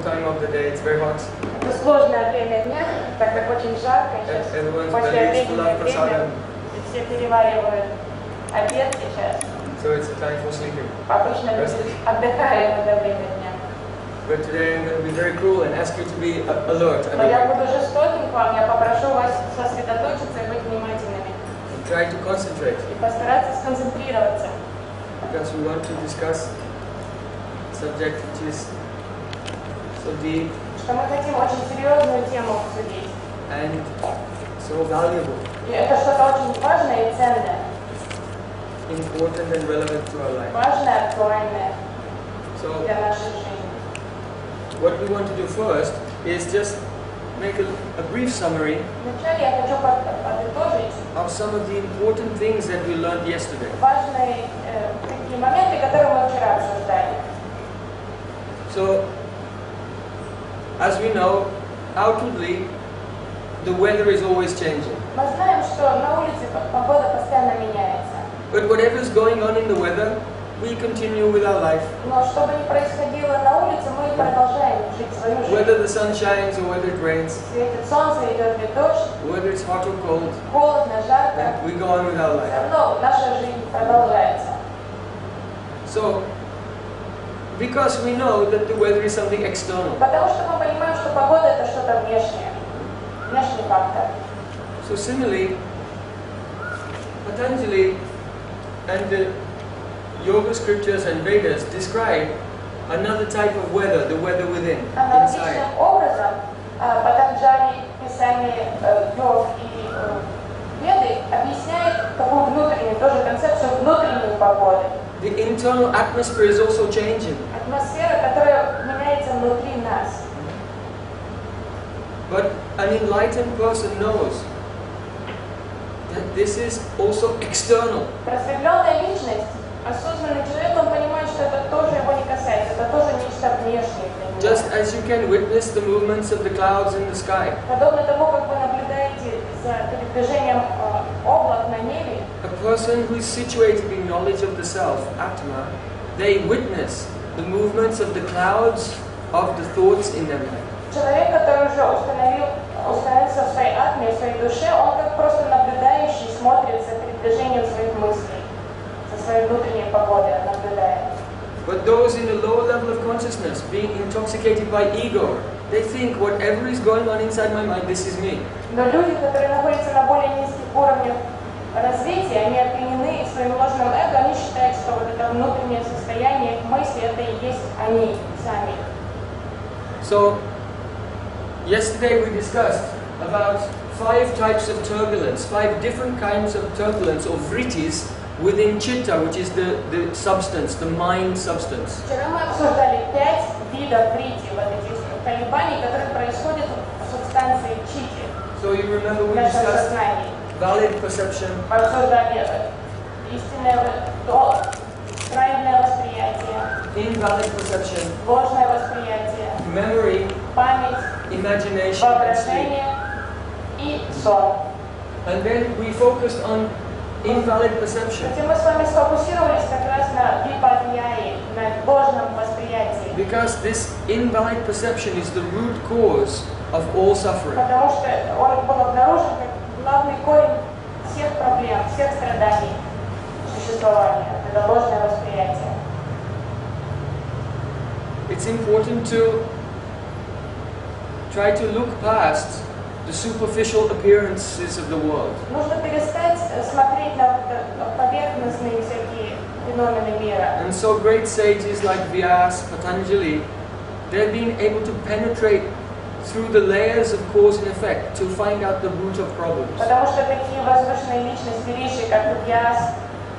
time of the day. It's very hot. Это сложное время дня, так как очень жарко сейчас. После обеденное время все переваривают обед сейчас. So it's a time for sleeping. Обычно люди отдыхают в это время дня. But today I'm going to be very cruel and ask you to be alert. Но я буду жестоким к вам, я попрошу вас сосредоточиться и быть внимательными. And try to concentrate. И постараться сконцентрироваться. Because we want to discuss a subject which is so deep. Что мы хотим очень серьезную тему обсудить. And so valuable. И это что-то очень важное и ценное. Important and relevant to our life. Важное, актуальное So, для нашей жизни. what we want to do first is just make a brief summary Вначале я хочу подытожить of some of the important things that we learned yesterday. важные такие моменты, которые мы вчера обсуждали. So, as we know, outwardly, the weather is always changing. Мы знаем, что на улице погода постоянно меняется. But whatever is going on in the weather, we continue with our life. Но что бы ни происходило на улице, мы продолжаем жить свою жизнь. Whether the sun shines or whether it rains, Светит солнце, идет ли дождь, whether it's hot or cold, холодно, жарко, we go on with our все life. равно наша жизнь продолжается. So, because we know that the weather is something external, Потому что мы понимаем, что погода это что-то внешнее, внешний фактор. so similarly, Patanjali and the yoga scriptures and Vedas describe another type of weather, the weather within, inside. Аналогичным образом Патанджали, писание йог и Веды объясняет такую внутреннюю, тоже концепцию внутренней погоды. The internal atmosphere is also changing. Атмосфера, которая меняется внутри нас. But an enlightened person knows that this is also external. Просветленная личность, осознанный человек, он понимает, что это тоже его не касается, это тоже нечто внешнее для него. Just as you can witness the movements of the clouds in the sky, Подобно тому, как вы наблюдаете за передвижением облак на небе, a person who is situated in knowledge of the self, Atma, they witness the movements of the clouds of the thoughts in their mind. человек, который уже установился в своей атме, в своей душе, он как просто наблюдающий смотрит за передвижением своих мыслей, за своей внутренней погодой наблюдает. But those in the lower level of consciousness, being intoxicated by ego, they think whatever is going on inside my mind, this is me. Но люди, которые находятся на более низких уровнях развития, они опьянены своим ложным эго, они считают, что вот это внутреннее состояние их мысли, это и есть они сами. So, yesterday we discussed about 5 types of turbulence, 5 different kinds of turbulence or vrittis within chitta, which is the substance, the mind substance. Вчера мы обсуждали 5 видов врити, вот этих колебаний, которые происходят в субстанции чити, So you remember в we нашем discussed сознании. valid perception, Мы обсуждали истинное, правильное восприятие, invalid perception, ложное восприятие, memory, память, imagination, and sleep. воображение и сон. And then we focused on invalid perception. Затем мы с вами сфокусировались как раз на випадьяе, на ложном восприятии. Because this invalid perception is the root cause of all suffering. Потому что он был обнаружен как главный корень всех проблем, всех страданий существования. Это ложное восприятие. It's important to try to look past the superficial appearances of the world. Нужно перестать смотреть на поверхностные всякие феномены мира. And so great sages like Vyasa, Patanjali, they've been able to penetrate through the layers of cause and effect to find out the root of problems. Потому что такие возвышенные личности, риши, как Vyasa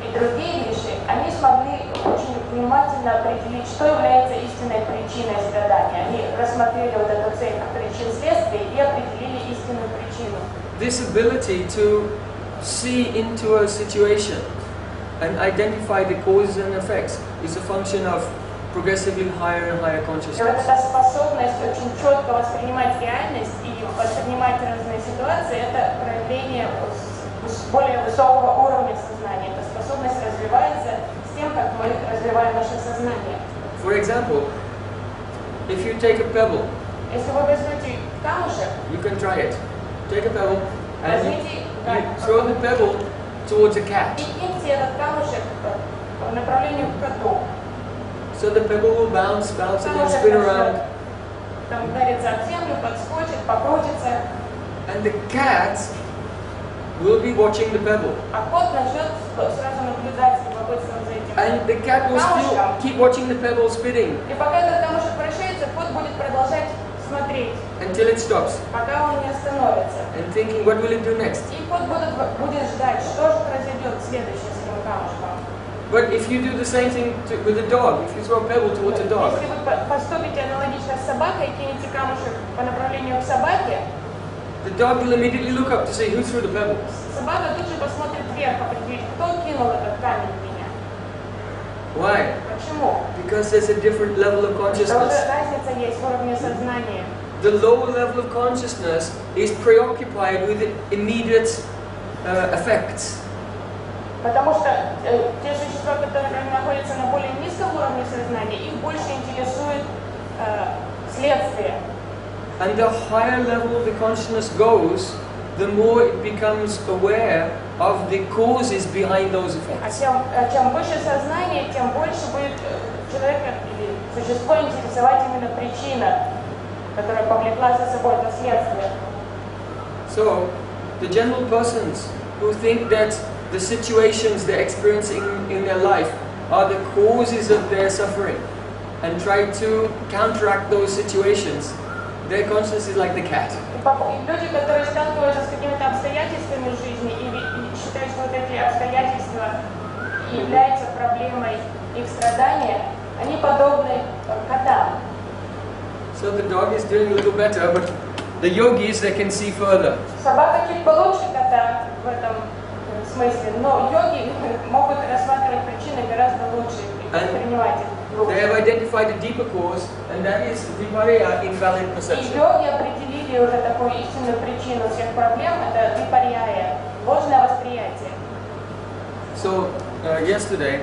и другие риши, они смогли очень внимательно определить, что является истинной причиной страдания. Они рассмотрели вот эту цепь причин-следствий и определили истинную причину. This ability to see into a situation and identify the causes and effects is a function of progressively higher and higher И вот consciousness. эта способность очень четко воспринимать реальность и воспринимать разные ситуации, это проявление более высокого уровня сознания. Эта способность развивается с тем, как мы развиваем наше сознание. For example, if you take a pebble, Если вы возьмете камушек, you can try it. Take a pebble and возьмите you throw the pebble towards a cat. и киньте этот камушек по направлению к коту. So the pebble will bounce and Камушек spin around. там ударится об землю, подскочит, покрутится, And the cat will be watching the pebble. а кот начнет сразу наблюдать с любопытством за этим. And the cat will still keep watching the pebble spinning И пока этот камушек вращается, кот будет продолжать смотреть, until it stops пока он не остановится. and thinking, what will it do next? И кот будет ждать, что же произойдет следующее с этим камушком. But if you do the same thing with a dog, if you throw a pebble towards a dog, Если вы поступите аналогично с собакой, кинете камушек по направлению к собаке, the dog will immediately look up to see who threw the pebble. собака тут же посмотрит вверх, определит, кто кинул этот камень в меня. Why? Почему? Because there's a different level of Потому consciousness. что разница есть в уровне сознания. The lower level of consciousness is preoccupied with immediate effects. Потому что те существа, которые находятся на более низком уровне сознания, их больше интересует следствие. And the higher level the consciousness goes, the more it becomes aware of the causes behind those effects. Чем выше сознание, тем больше будет человека или существо интересовать именно причина, которая повлекла за собой это следствие. So, the general persons who think that the situations they're experiencing in their life are the causes of their suffering and try to counteract those situations, their consciousness is like the cat. И люди, которые сталкиваются с какими-то обстоятельствами в жизни и считают, что вот эти обстоятельства являются проблемой их страдания, они подобны котам. So the dog is doing a little better, but the yogis, they can see further. Собака чуть получше кота в этом смысле, но йоги могут рассматривать причины гораздо лучше и воспринимать их лучше. They have identified a deeper cause, and that is vipariya, invalid И perception. йоги определили уже такую истинную причину всех проблем, это випарьяя, ложное восприятие. So, yesterday,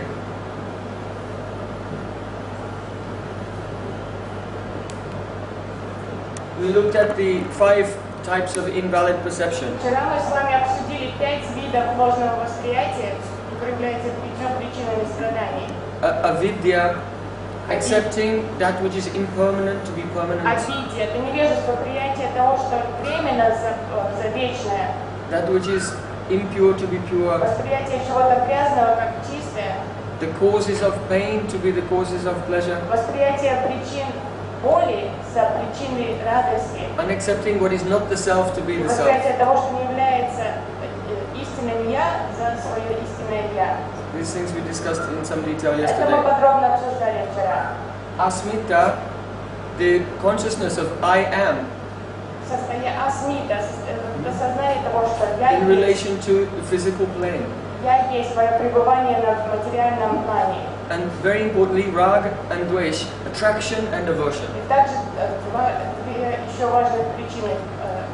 we looked at the 5 types of invalid perception. Вчера мы с вами обсудили 5 видов ложного восприятия, которые являются причинами страданий. Avidya, accepting that which is impermanent to be permanent. Авидия – это невежество, приятие того, что временно за вечное. That which is impure to be pure. Восприятие чего-то грязного как чистое. The causes of pain to be the causes of pleasure. Восприятие причин боли за причиной радости. And accepting what is not the self to be the self. Восприятие того, что не является истинным я, за свое истинное я. These things we discussed in some detail Это мы yesterday. подробно обсуждали вчера. Asmita, the consciousness of I am, Состояние асмита, это сознание того, что я in есть. relation to the physical plane. Я есть свое пребывание на материальном плане. And very importantly, rag and dvesh, attraction and aversion. И также две еще важных причины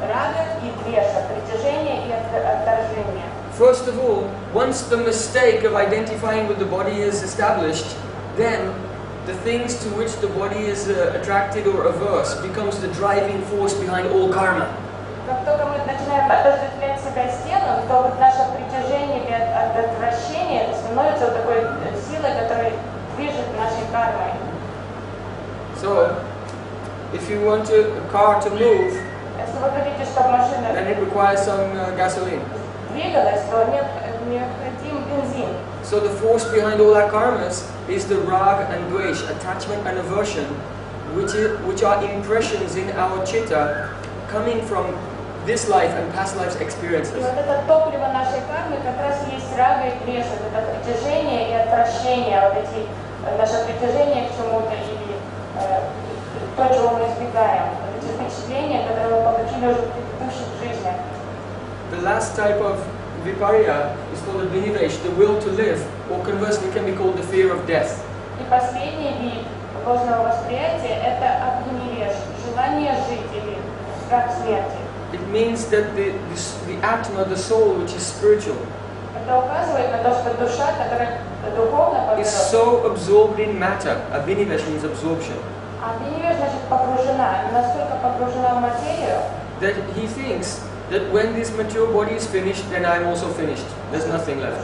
рага и двеша, притяжение и отторжение. First of all, once the mistake of identifying with the body is established, then the things to which the body is attracted or averse becomes the driving force behind all karma. Как только мы начинаем отождествлять себя с телом, то вот наше притяжение или отвращение становится вот такой силой, которая движет нашей кармой. So, if you want a car to move, Если вы хотите, чтобы машина then it requires some gasoline. двигалась, то необходим бензин. So the force behind all our karmas is the rag and dvesh, attachment and aversion, which are impressions in our chitta coming from this life and past life's experiences. И вот это топливо нашей кармы как раз есть рага и двеж, это притяжение и отвращение, вот эти наше притяжение к чему-то или то, чего мы избегаем, вот эти впечатления, которые мы получили уже в предыдущих жизнях. The last type of viparya is called the vinivesh, the will to live, or conversely can be called the fear of death. И последний вид ложного восприятия – это абхинивеш, желание жить или страх смерти. It means that the atma, the soul, which is spiritual, Это указывает на то, что душа, которая духовна по is природе, so absorbed in matter. Abhinivesh means absorption. А Геневер, значит, погружена, настолько погружена в материю, that he thinks that when this material body is finished, then I'm also finished. There's nothing left.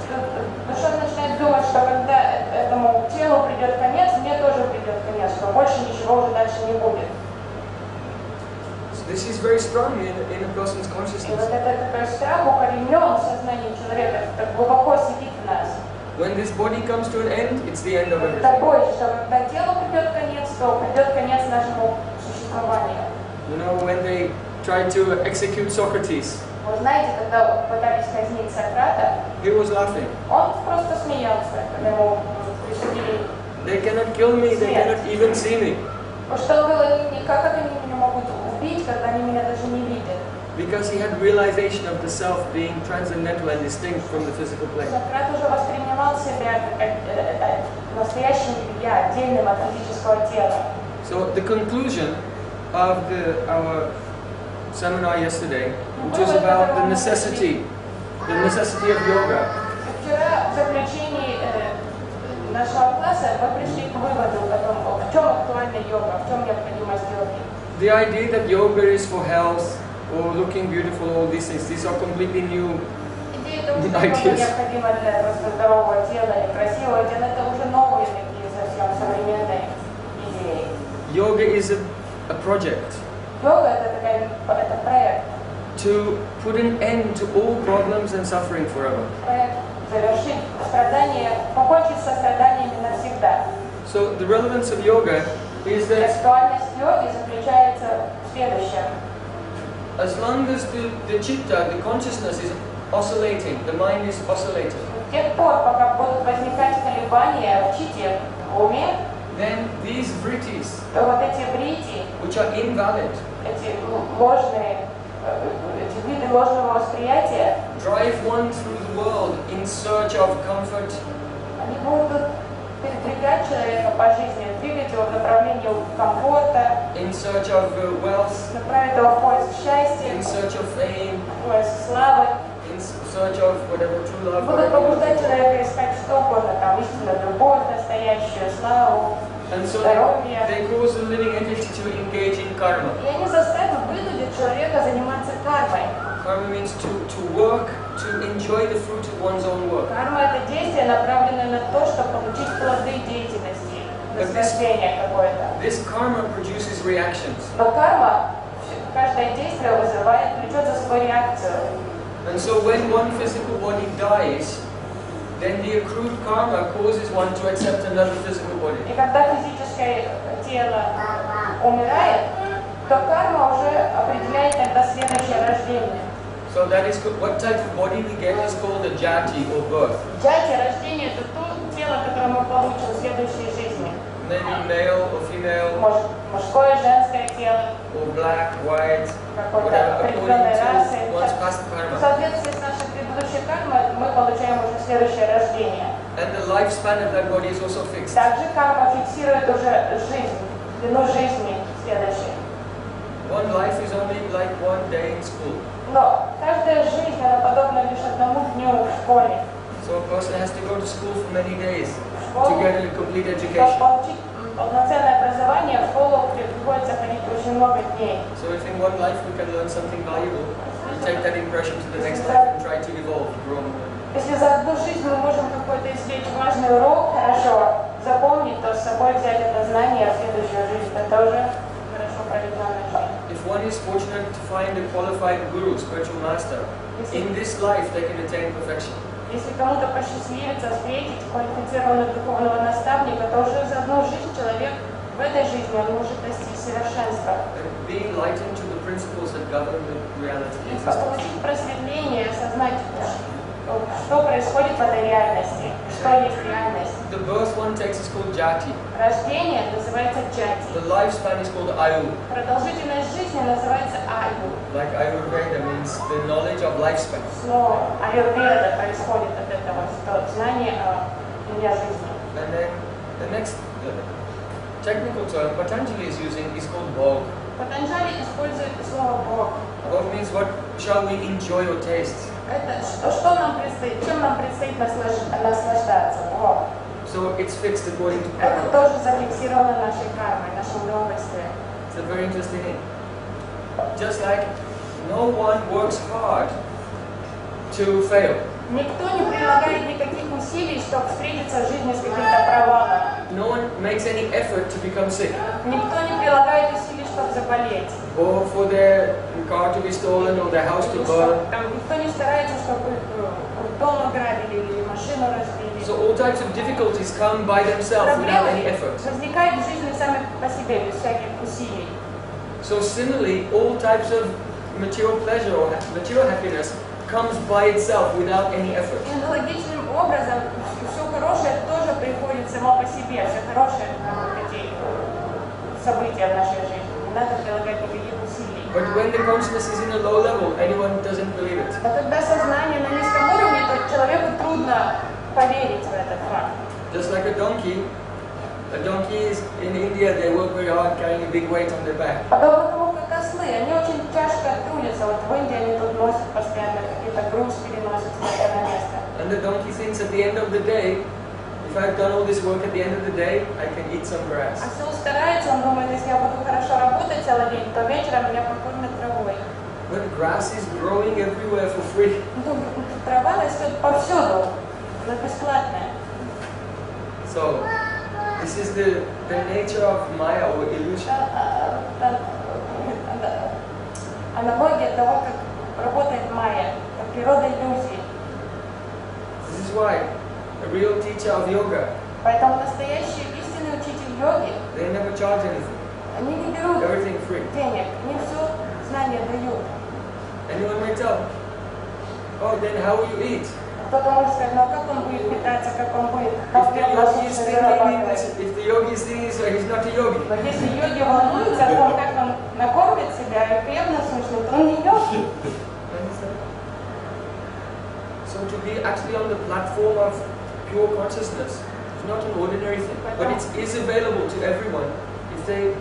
душа начинает думать, что когда этому телу придет конец, мне тоже придет конец, что больше ничего уже дальше не будет. So this is very strong in a person's И consciousness. вот это такой страх укоренен в сознании человека, так глубоко сидит в нас. When this body comes to an end, it's the end of everything. Такой, что когда телу придет конец, то придет конец нашему существованию. You know, when they tried to execute Socrates, Вы знаете, когда пытались казнить Сократа, he was laughing. он просто смеялся, когда ему присудили. They cannot kill me, they cannot even see me. Потому что он говорил, как они меня могут убить, когда они меня даже не видят. Because he had realization of the self being transcendental and distinct from the physical plane. Сократ уже воспринимал себя как настоящим я, отдельным от физического тела. So the conclusion of our seminar yesterday, which was about the necessity of yoga. Вчера в заключении нашего класса мы пришли к выводу о том, в чем актуальна йога, в чем необходимость йоги. The idea that yoga is for health or looking beautiful, all these things, these are completely new Идея того, что йога необходима для просто здорового тела и красивого тела, это уже новые такие совсем современные идеи. Yoga is a project Йога это проект. to put an end to all problems and suffering forever. Проект завершить страдания, покончить со страданиями навсегда. So the relevance of yoga is that Актуальность йоги заключается в следующем. as long as the chitta, the consciousness is oscillating, the mind is oscillating, С тех пор, пока будут возникать колебания в чите, в уме, then these vrittis, то вот эти брити, which are invalid, эти ложные, эти виды ложного восприятия, drive one through the world in search of comfort, они будут передвигать человека по жизни, двигать его в направлении комфорта, in search of wealth, направить его в поиск счастья, in search of fame, в поиск славы, in search of whatever true love. будут побуждать человека искать что угодно, там истинно любовь, настоящую славу, And so здоровье. they cause the living entity to engage in karma. И они заставят, вынудят человека заниматься кармой. Karma means to work, to enjoy the fruit of one's own work. Карма – это действие, направленное на то, чтобы получить плоды деятельности, наслаждение какое-то. This karma produces reactions. Но карма, каждое действие вызывает, влечет за собой реакцию. And so when one physical body dies, then the accrued karma causes one to accept another physical body. И когда физическое тело умирает, то карма уже определяет тогда следующее рождение. So that is what type of body we get is called a jati or birth. Джати, рождение – это то тело, которое мы получим в следующей жизни. Maybe male or female, Может, мужское, женское тело, or black, white, какой-то whatever, определенной according расы. to one's past В karma. соответствии с нашей предыдущей кармой мы получаем уже следующее рождение. And the lifespan of that body is also fixed. Также карма фиксирует уже жизнь, длину жизни следующей. One life is only like one day in school. Но каждая жизнь, она подобна лишь одному дню в школе. So a person has to go to school for many days to Школу, get a complete чтобы education. получить полноценное образование, в школу приходится ходить очень много дней. So if in one life we can learn something valuable, we take that impression to the next life and try to evolve, grow. Если за одну жизнь мы можем какой-то извлечь важный урок, хорошо запомнить, то с собой взять это знание в следующую жизнь, это уже хорошо проведенная жизнь. If one is fortunate to find a qualified guru, spiritual master, in this life they can attain perfection. Если кому-то посчастливится встретить квалифицированного духовного наставника, то уже за одну жизнь человек в этой жизни он может достичь совершенства. And be enlightened to the principles that govern the reality. И получить просветление, осознать, что происходит в этой реальности, что есть реальность. The birth one takes is called jati. Рождение называется джати. The lifespan is called ayu. Продолжительность жизни называется аю. Like Ayurveda means the knowledge of lifespan. Слово аюрведа происходит от этого, что знание о длине жизни. And then the next technical term Patanjali is using is called bhog. Патанджали использует слово Бог. Bhog means what shall we enjoy or taste. Это что нам предстоит, чем нам предстоит наслаждаться. Бог. So it's fixed according to Это karma. тоже зафиксировано нашей кармой, нашим новой It's a very interesting thing. Just like no one works hard to fail. Никто не прилагает никаких усилий, чтобы встретиться в жизни с каким-то провалом. No one makes any effort to become sick. Никто не прилагает усилий, чтобы заболеть. Or for their car to be stolen or their house to burn. Там никто не старается, чтобы дом ограбили или машину разбили. So all types of difficulties come by themselves without any effort. Возникают в жизни сами по себе, без всяких усилий. So similarly, all types of material pleasure or material happiness comes by itself without any effort. И аналогичным образом все хорошее тоже приходит само по себе, все хорошие эти события в нашей жизни. Не надо прилагать никаких усилий. But when the consciousness is in a low level, anyone doesn't believe it. А когда сознание на низком уровне, то человеку трудно поверить в этот факт. Just like a donkey is in India, they work very hard carrying a big weight on their back. Подобно тому, как ослы, они очень тяжко трудятся. Вот в Индии они тут носят постоянно какие-то груз, переносят с места на место. And the donkey thinks at the end of the day, if I've done all this work at the end of the day, I can eat some grass. Осел старается, он думает, если я буду хорошо работать целый день, то вечером меня покормят травой. But grass is growing everywhere for free. Трава растет повсюду, она бесплатная. So, this is the nature of Maya or illusion. Аналогия того, как работает майя, как природа иллюзий. This is why a real teacher of yoga, Поэтому настоящий истинный учитель йоги, they never charge anything. они не берут Everything free. денег, они все знания дают. Anyone may tell, oh, then how will you eat? Кто-то может сказать, ну а как он будет питаться, как он будет If the yogi is thinking so, he's not a yogi. Но если йоги волнуется о том, как он накормит себя и хлеб насущный, то он не йоги. So to be actually on the platform of pure consciousness is not an ordinary thing, but it is available to everyone if they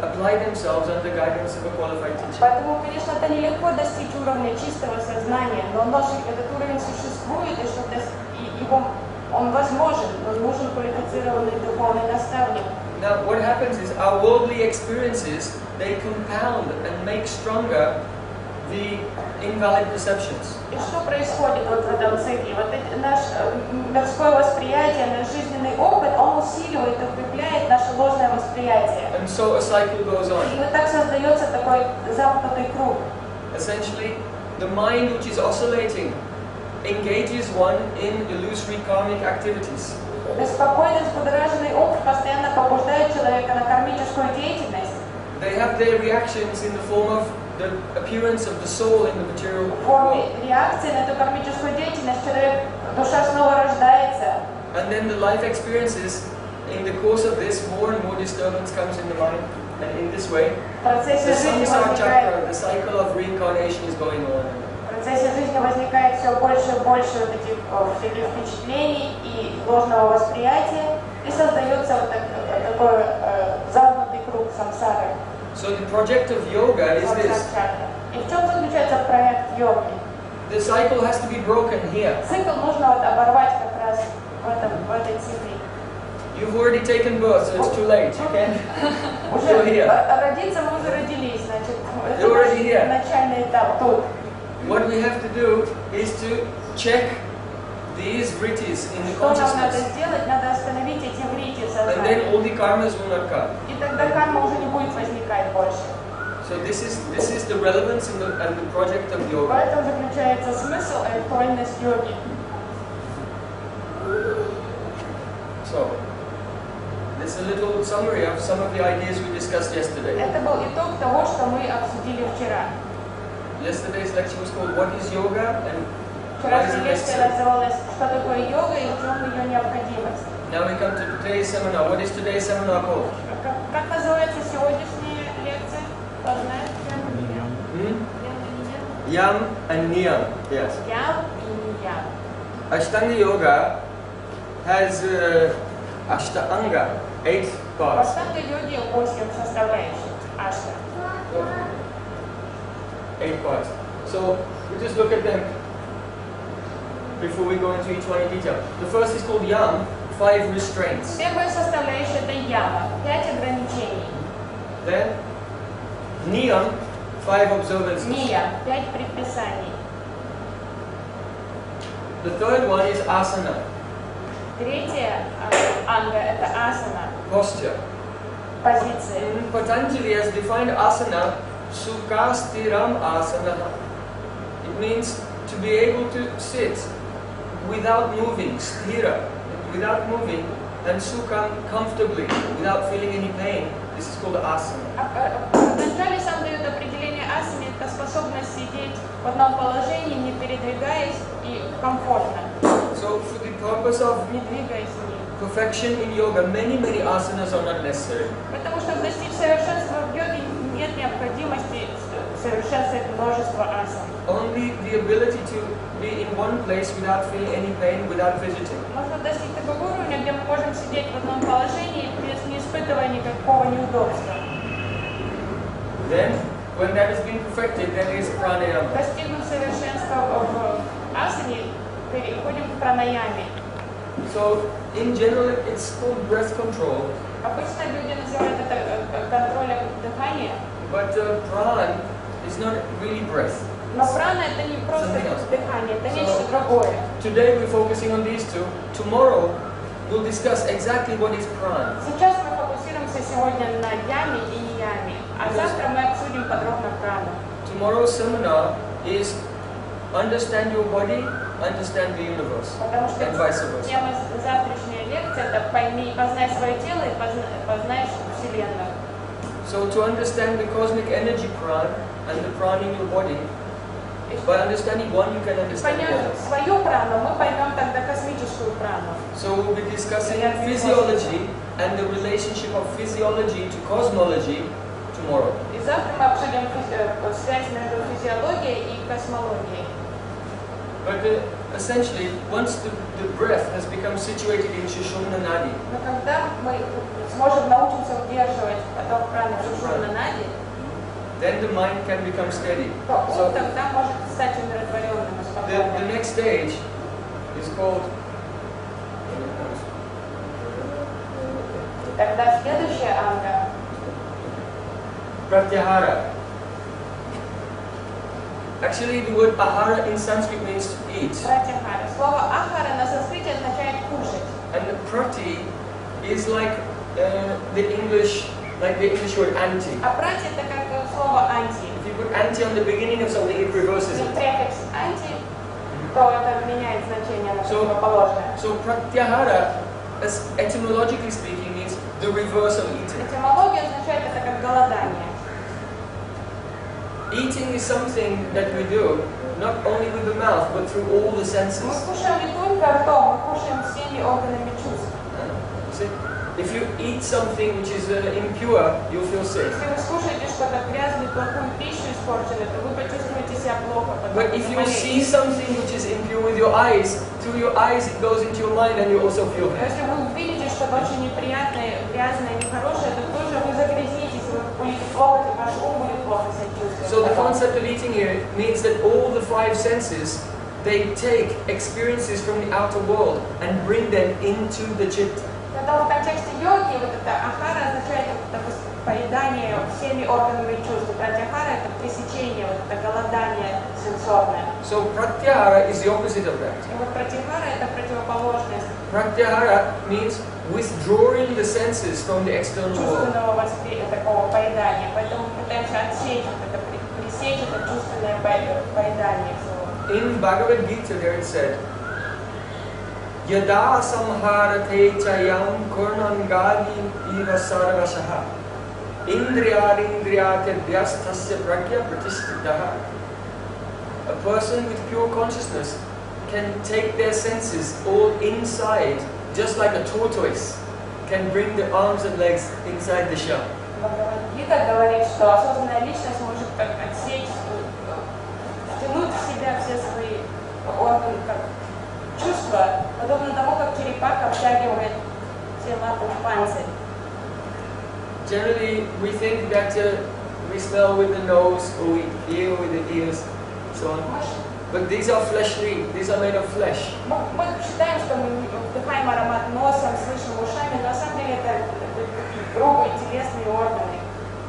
apply themselves under guidance of a qualified teacher. Поэтому, конечно, это нелегко достичь уровня чистого сознания, но этот уровень существует, и чтобы он возможен, но нужен квалифицированный духовный наставник. Now, what happens is our worldly experiences, they compound and make stronger the invalid perceptions. И что происходит вот в этом цикле? Вот наше мирское восприятие, наш жизненный опыт, он усиливает и укрепляет наше ложное восприятие. And so a cycle goes on. И вот так создается такой замкнутый круг. Essentially, the mind which is oscillating engages one in illusory karmic activities. Беспокойный, взбудораженный ум постоянно побуждает человека на кармическую деятельность. They have their reactions in the form of the appearance of the soul in the material В форме world. реакции на эту кармическую деятельность человек, душа снова рождается. And then the life experiences, in the course of this, more and more disturbance comes in the mind. And in this way, В процессе the жизни samsara chakra, возникает, the cycle of reincarnation is going on. в процессе жизни возникает все больше и больше вот этих всяких впечатлений и ложного восприятия, и создается вот такой замкнутый круг самсары. So the project of yoga is this. И в чем заключается проект йоги? The cycle has to be broken here. Цикл нужно вот оборвать как раз в этой цикле. You've already taken birth, so it's too late. You can't. You're Уже here. родиться мы уже родились, значит, это You're already here. начальный этап тут. What we have to do is to check these vrittis in the Что нам надо consciousness. сделать? Надо остановить эти врити в And then сознании. all the karmas will not come. И тогда карма уже не будет возникать больше. So this is the relevance and the project of В yoga. этом заключается смысл и актуальность йоги. So this is a little summary of some of the ideas we discussed yesterday. Это был итог того, что мы обсудили вчера. Yesterday's lecture was called "What is Yoga and why is Вчерашняя it лекция necessary?" называлась «Что такое йога и в чем ее необходимость?». Now we come to today's seminar. What is today's seminar called? Как называется сегодняшняя лекция? Кто знает? Yam and Niyama. Yes. Ям и Ниям. Ashtanga Yoga has Ashtanga, 8 В parts. аштанга-йоге 8 составляющих. Ашта. 8 parts. So we just look at them before we go into each one in detail. The first is called Yam, 5 restraints. Первая составляющая это яма, 5 ограничений. Then Niyam, 5 observances. Ния, 5 предписаний. The third one is asana, Третье анга это асана, posture. позиции. Patanjali has defined asana, sukhastiram asana. It means to be able to sit without moving, sthira, without moving, and sukham comfortably, without feeling any pain. This is called asana. Патанджали сам дает определение асаны, это способность сидеть в одном положении, не передвигаясь и комфортно, So for the purpose of не двигаясь в ней. perfection in yoga, many asanas are not necessary. Потому что достичь совершенства в йоге нет необходимости совершенствовать множество асан. Only the ability to be in one place without feeling any pain, without fidgeting. Можно достичь такого уровня, где мы можем сидеть в одном положении, не испытывая никакого неудобства. Then, when that has been perfected, then is pranayama. Достигнув совершенства в асане, переходим к пранаяме. So, in general, it's called breath control. Обычно люди называют это контролем дыхания, But pran is not really breath. но прана это не просто дыхание, это нечто другое. Today we're focusing on these two. Tomorrow we'll discuss exactly what is pran. Сейчас мы фокусируемся сегодня на яме и нияме, а завтра мы обсудим подробно прану. Tomorrow's seminar is understand your body, understand the universe, Потому что and vice versa. тема завтрашней лекции это пойми, познай свое тело и познай Вселенную. So to understand the cosmic energy pran and the pran in your body, by understanding one you can understand the Понять other. свою прану, мы поймем тогда космическую прану. So we'll be discussing physiology and the relationship of physiology to cosmology tomorrow. И завтра мы обсудим связь между физиологией и космологией. But essentially, once the breath has become situated in Sushumna Nadi, Но когда мы сможем научиться удерживать поток праны в Сушумна Нади, then the mind can become steady. то ум So тогда может стать умиротворенным и the спокойным. next stage is called И тогда следующая анга Pratyahara. Actually, the word ahara in Sanskrit means to eat. пратихара. Слово ахара на санскрите означает кушать. And the prati is like the English word anti. А прати это как слово анти. If you put anti on the beginning of something, it reverses Если it. префикс анти, то это меняет значение на противоположное. So pratyahara, as etymologically speaking, means the reverse of eating. Этимология означает это как голодание. Eating is something that we do not only with the mouth, but through all the senses. Мы кушаем не только ртом, мы кушаем всеми органами чувств. See? If you eat something which is impure, you'll feel sick. Если вы скушаете что-то грязное, плохую пищу испорченную, то вы почувствуете себя плохо. But if you see something which is impure with your eyes, through your eyes it goes into your mind and you also feel happy. Если вы увидите что-то очень неприятное, грязное, нехорошее, то тоже вы загрязнитесь, вы будете плохо, и ваш ум будет плохо себя чувствовать. So the concept of eating here means that all the 5 senses, they take experiences from the outer world and bring them into the chitta. Поэтому в контексте йоги вот это ахара означает это поедание всеми органами чувств. Пратяхара это пресечение, вот это голодание сенсорное. So pratyahara is the opposite of that. И вот пратяхара это противоположность Pratyahara means withdrawing the senses from the external world. чувственного такого поедания. Поэтому мы пытаемся отсечь вот это, пресечь это чувственное поедание всего. In Bhagavad Gita there it said, Yada samharate chayam kurnangadi iva sarvashaha indriyarindriyate vyastasya pragya pratisthitaha. A person with pure consciousness can take their senses all inside, just like a tortoise can bring the arms and legs inside the shell. Гита говорит, что осознанная личность может как отсечь, втянуть в себя все свои органы, как чувства, подобно тому, как черепаха втягивает все лапы в панцирь. Generally, we think that we smell with the nose, or we hear with the ears, so on. But these are fleshly, these are made of flesh. Мы считаем, что мы вдыхаем аромат носом, слышим ушами, но на самом деле это грубые телесные органы.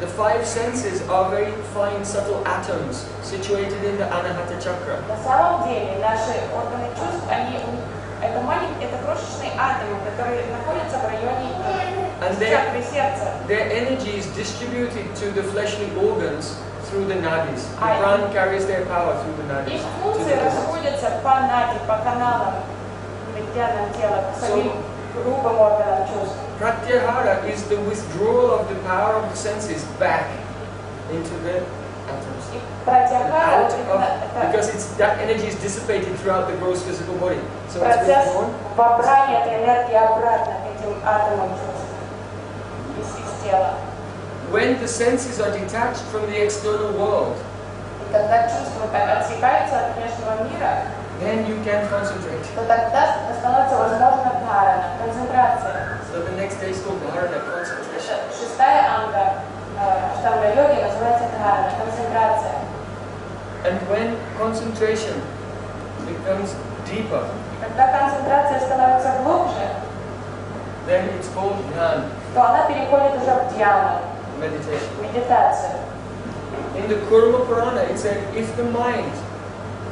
the five senses are very fine, subtle atoms situated in the Anahata chakra. На самом деле наши органы чувств, это маленькие, это крошечные атомы, которые находятся в районе чакры сердца. Their energy is distributed to the fleshly organs through the nadis. The Prana carries their power through the nadis. Их функции расходятся по нади, по каналам меридианам тела, к самим грубым органам чувств. Pratyahara is the withdrawal of the power of the senses back into the atoms. Because that energy is dissipated throughout the gross physical body. So it's withdrawn. Вобрание этой энергии обратно к этим атомам чувств из тела. When the senses are detached from the external world, и когда чувства отсекаются от внешнего мира, then you can concentrate. то тогда становится возможна дхарана, концентрация. So the next day is called dharana, concentration. Шестая анга аштанга-йоги называется дхарана, концентрация. And when concentration becomes deeper, когда концентрация становится глубже, then it's called dhyan, то она переходит уже в дьяну, meditation. медитацию. In the Kurma Purana, it said if the mind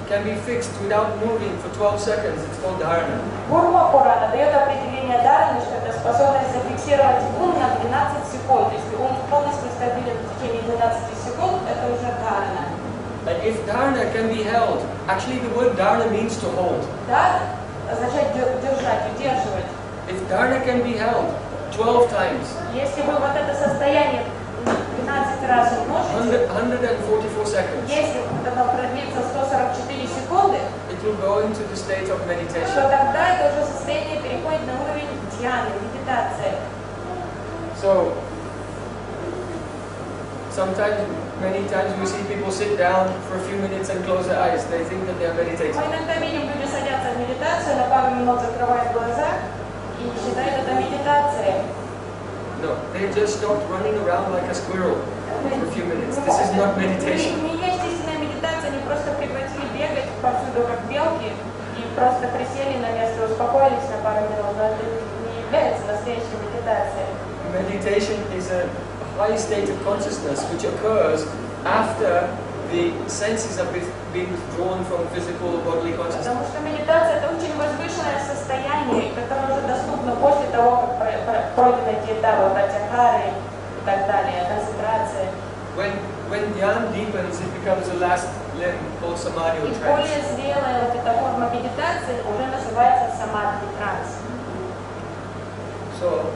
can be fixed without moving for 12 seconds, it's called dharana. Курма Пурана дает определение дхараны, что это способность зафиксировать ум на 12 секунд. Если ум полностью стабилен в течение 12 секунд, это уже дхарана. And if dharana can be held, actually the word dharana means to hold. Дар означает держать, удерживать. If dharana can be held 12 times, если вы вот это состояние 12 раз умножите, 144 seconds, если это продлится 144 секунды, it will go into the state of meditation. то тогда это уже состояние переходит на уровень дьяны, медитации. So, many times we see people sit down for a few minutes and close their eyes. They think that they are meditating. Мы иногда видим, люди садятся в медитацию, на пару минут закрывают глаза и считают это медитацией. No, they just stopped running around like a squirrel for a few minutes. This is not meditation. Не есть истинная медитация, они просто прекратили бегать повсюду как белки и просто присели на место, успокоились на пару минут, но это не является настоящей медитацией. Meditation is a high state of consciousness which occurs after the senses have been withdrawn from physical or bodily consciousness. Потому что медитация это очень возвышенное состояние, которое уже доступно после того, как пройдены эти этапы пратяхары и так далее, концентрация. When dhyan deepens, it becomes the last limb called samadhi or И trance. более зрелая вот эта форма медитации уже называется самадхи, транс. So,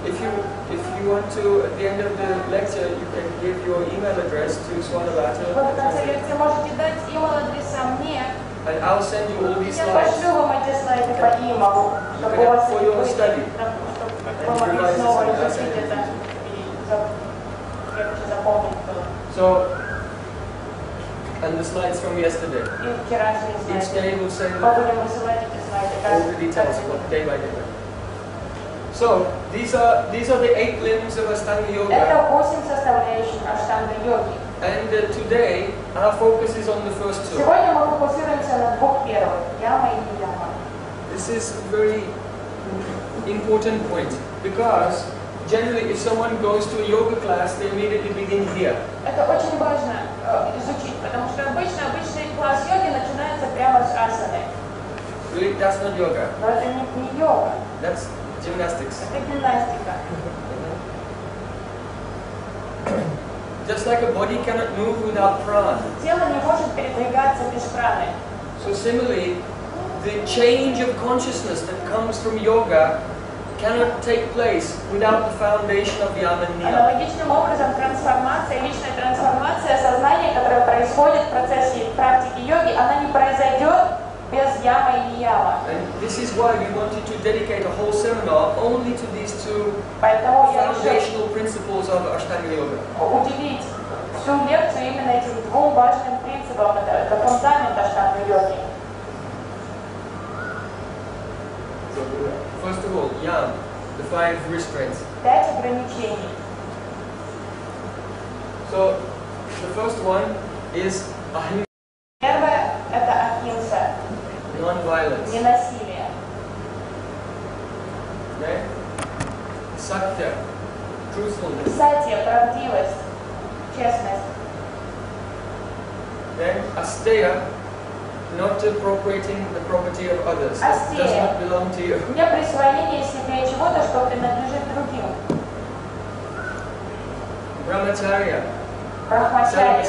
if you want to, at the end of the lecture, you can give your email address to Swanavata. Вы в конце лекции можете дать email-адреса мне. And I'll send you all these Я slides. пошлю вам эти слайды по имейлу, чтобы у вас For your study. вы могли снова изучить это и легче запомнить было. So, and the slides from yesterday. И вчерашние Each слайды. day we'll send Мы будем высылать эти слайды all the details, day by day. So, these are the 8 limbs of Ashtanga Yoga. Это 8 составляющих аштанга-йоги. And today, our focus is on the first two. Сегодня мы фокусируемся на двух первых, Яма и Нияма. This is a very important point because generally, if someone goes to a yoga class, they immediately begin here. Это очень важно изучить, потому что обычный класс йоги начинается прямо с асаны. Really, that's not yoga. Но это не йога, That's gymnastics. это гимнастика. Just like a body cannot move without prana. Тело не может передвигаться без праны. So similarly, the change of consciousness that comes from yoga cannot take place without the foundation of Yama and Niyama. Аналогичным образом личная трансформация сознания, которая происходит в процессе практики йоги, она не произойдет без Яма и Нияма. And this is why we wanted to dedicate a whole seminar only to these two Поэтому я решил foundational principles of Ashtanga Yoga. уделить всю лекцию именно этим двум важным принципам. Это фундамент аштанга-йоги. First of all, Yam, the 5 restraints. 5 ограничений. So, the first one is ahimsa, Первое – это ахимса, non-violence. ненасилие. Okay? Satya, truth truthfulness. Сатья, правдивость, честность. Then asteya, not appropriating the property of others. That does not belong to you. Не присвоение себе чего-то, что принадлежит другим. Brahmacharya, Брахмачарья,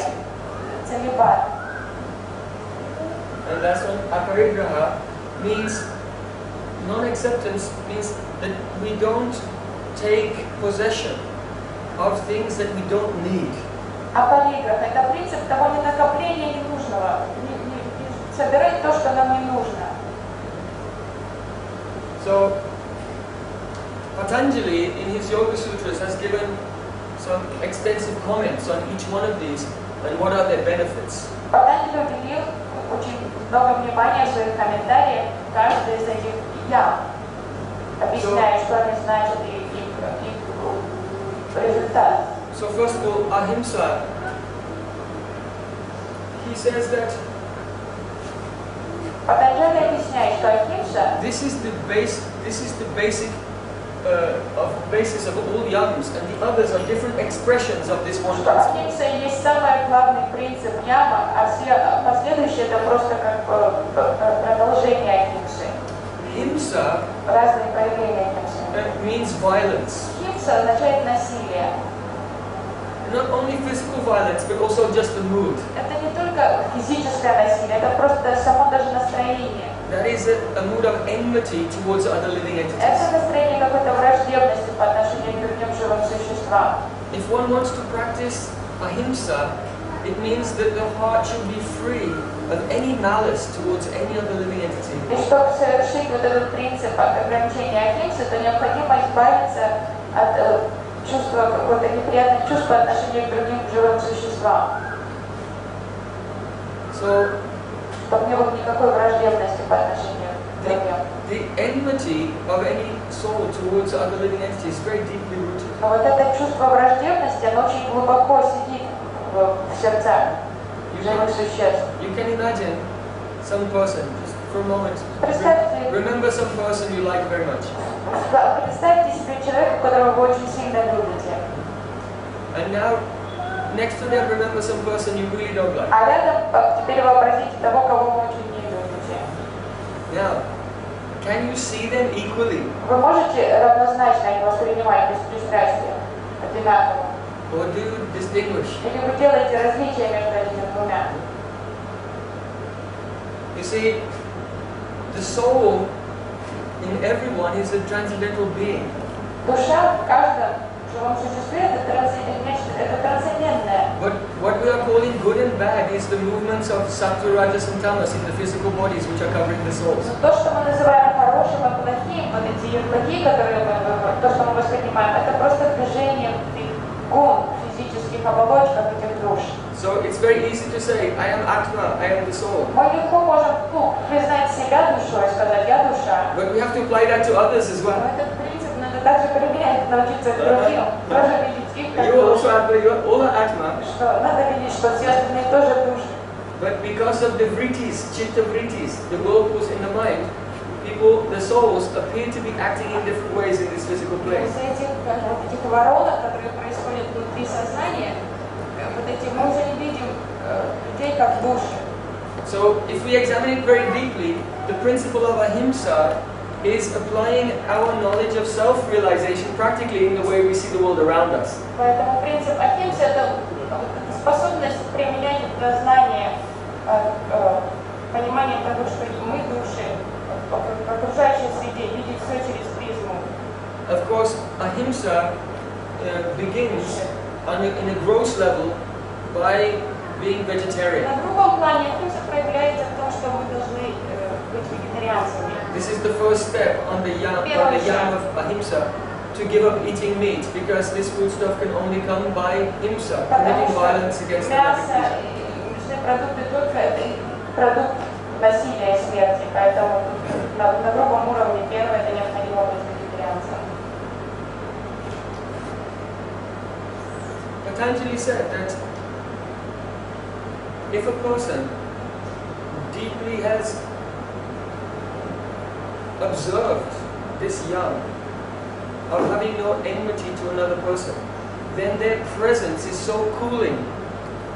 целибат. and that's one. Aparigraha means non-acceptance, means that we don't take possession of things that we don't need. Апариграф – это принцип того ненакопления ненужного. Не собирать то, что нам не нужно. So, Patanjali in his Yoga Sutras has given some extensive comments on each one of these and what are their benefits. Патанджали уделил очень много внимания в своих комментариях каждой из этих ям, объясняя, что они значат и их результат. So first of all, ahimsa. He says that Патанджали объясняет, что ахимса this is the basic basis of all yamas, and the others are different expressions of this one что principle. ахимса есть самый главный принцип яма, а все последующие это просто как продолжение ахимсы. Himsa Разные проявления ахимсы. means violence. Химса означает насилие. Not only physical violence, but also just the mood. Это не только физическое насилие, это просто само даже настроение. That is a mood of enmity towards other living entities. Это настроение какой-то враждебности по отношению к другим живым существам. If one wants to practice ahimsa, it means that the heart should be free of any malice towards any other living entity. И чтобы совершить вот этот принцип ограничения ахимсы, то необходимо избавиться от чувства, какого-то неприятных чувств по отношению к другим живым существам. So, Чтобы не было никакой враждебности по отношению к другим. the enmity of any soul towards other living entities is very deeply rooted. Но вот это чувство враждебности, оно очень глубоко сидит в сердцах живых существ. You can imagine some person, just for a moment, Представьте, remember some person you like very much. представьте себе человека, которого вы очень сильно любите. And now, next to them, remember some person you really don't like. А рядом теперь вообразите того, кого вы очень не любите. Now, can you see them equally? Вы можете равнозначно их воспринимать без пристрастия, одинаково? Or do you distinguish? Или вы делаете различия между этими двумя? You see, the soul in everyone is a transcendental being. Душа в каждом живом существе это трансцендентное. But what we are calling good and bad is the movements of sattva, rajas and tamas in the physical bodies which are covering the souls. То, что мы называем хорошим и плохим, вот эти плохие, которые то, что мы воспринимаем, это просто движение гун в физических оболочках этих душ. So it's very easy to say, I am Atma, I am the soul. Мы легко можем признать себя душой, сказать я душа. But we have to apply that to others as well. Но этот принцип надо также применять, научиться другим, тоже видеть их как You душу. also Atma, you are all Atma. Что надо видеть, что все остальные тоже души. But because of the vrittis, chitta vrittis, the whirlpools in the mind, people, the souls, appear to be acting in different ways in this physical plane. Из этих воронок, которые происходят внутри сознания, вот эти мы уже не видим людей как души. So, if we examine it very deeply, the principle of ahimsa is applying our knowledge of self-realization practically in the way we see the world around us. Поэтому принцип ахимсы – это способность применять это знание, понимание того, что мы души, в окружающей среде, видеть все через призму. Of course, ahimsa begins in a gross level by being vegetarian. На другом плане ахимса проявляется в том, что мы должны быть вегетарианцами. This is the first step on the yam of ahimsa, to give up eating meat, because this food stuff can only come by himsa, committing violence against another Мясо creature. и мясные продукты только это продукт насилия и смерти, поэтому на грубом уровне первое это необходимо быть вегетарианцем. Patanjali said that if a person deeply has observed this yam of having no enmity to another person, then their presence is so cooling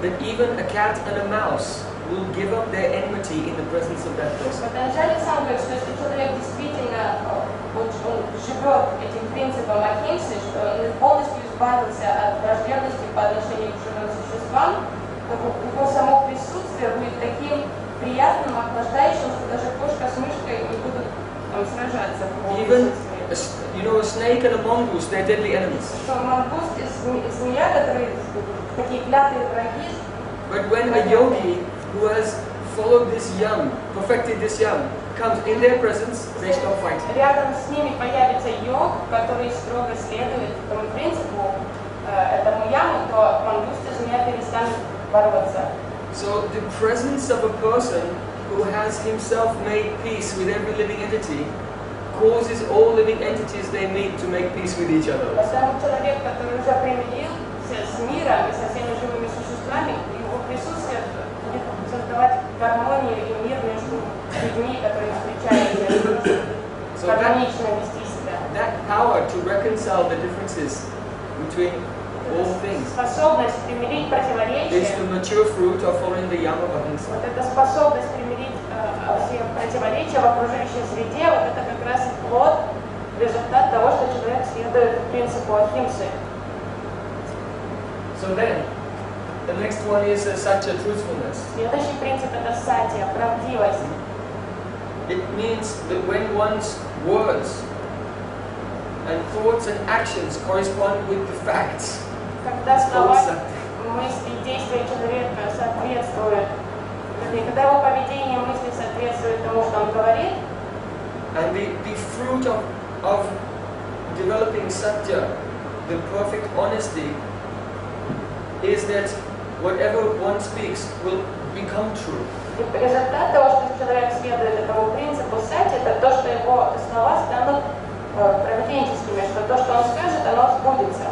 that even a cat and a mouse will give up their enmity in the presence of that person. Потенциально сам говорит, что если человек действительно он живет этим принципом ахимсы, что он полностью избавился от враждебности по отношению к живым существам, то его само присутствие будет таким приятным, охлаждающим, что даже кошка с мышкой не будут там сражаться. Even, you know, a snake and a mongoose, they're deadly enemies. Что мангуст и змея, которые такие клятые враги. But when a yogi who has followed this yam, perfected this yam, comes in their presence, they stop fighting. Рядом с ними появится йог, который строго следует этому принципу, этому яму, то мангуст и змея перестанут бороться. So the presence of a person who has himself made peace with every living entity causes all living entities they meet to make peace with each other. Поэтому человек, который уже примирился с миром и со всеми живыми существами, его присутствие будет создавать гармонию и мир между людьми, которые встречаются, гармонично вести себя. That power to reconcile the differences between all things Способность примирить противоречия. is the mature fruit of following the Yama of ahimsa. Вот эта способность примирить все противоречия в окружающей среде, вот это как раз и плод, результат того, что человек следует принципу ахимсы. So then, the next one is satya, truthfulness. Следующий принцип это сатья, правдивость. It means that when one's words and thoughts and actions correspond with the facts, Когда слова, мысли, действия человека соответствуют, когда его поведение и мысли соответствуют тому, что он говорит, and the fruit of developing satya, the perfect honesty, is that whatever one speaks will become true. и результат того, что человек следует этому принципу сати, это то, что его слова станут правдивыми, что то, что он скажет, оно сбудется.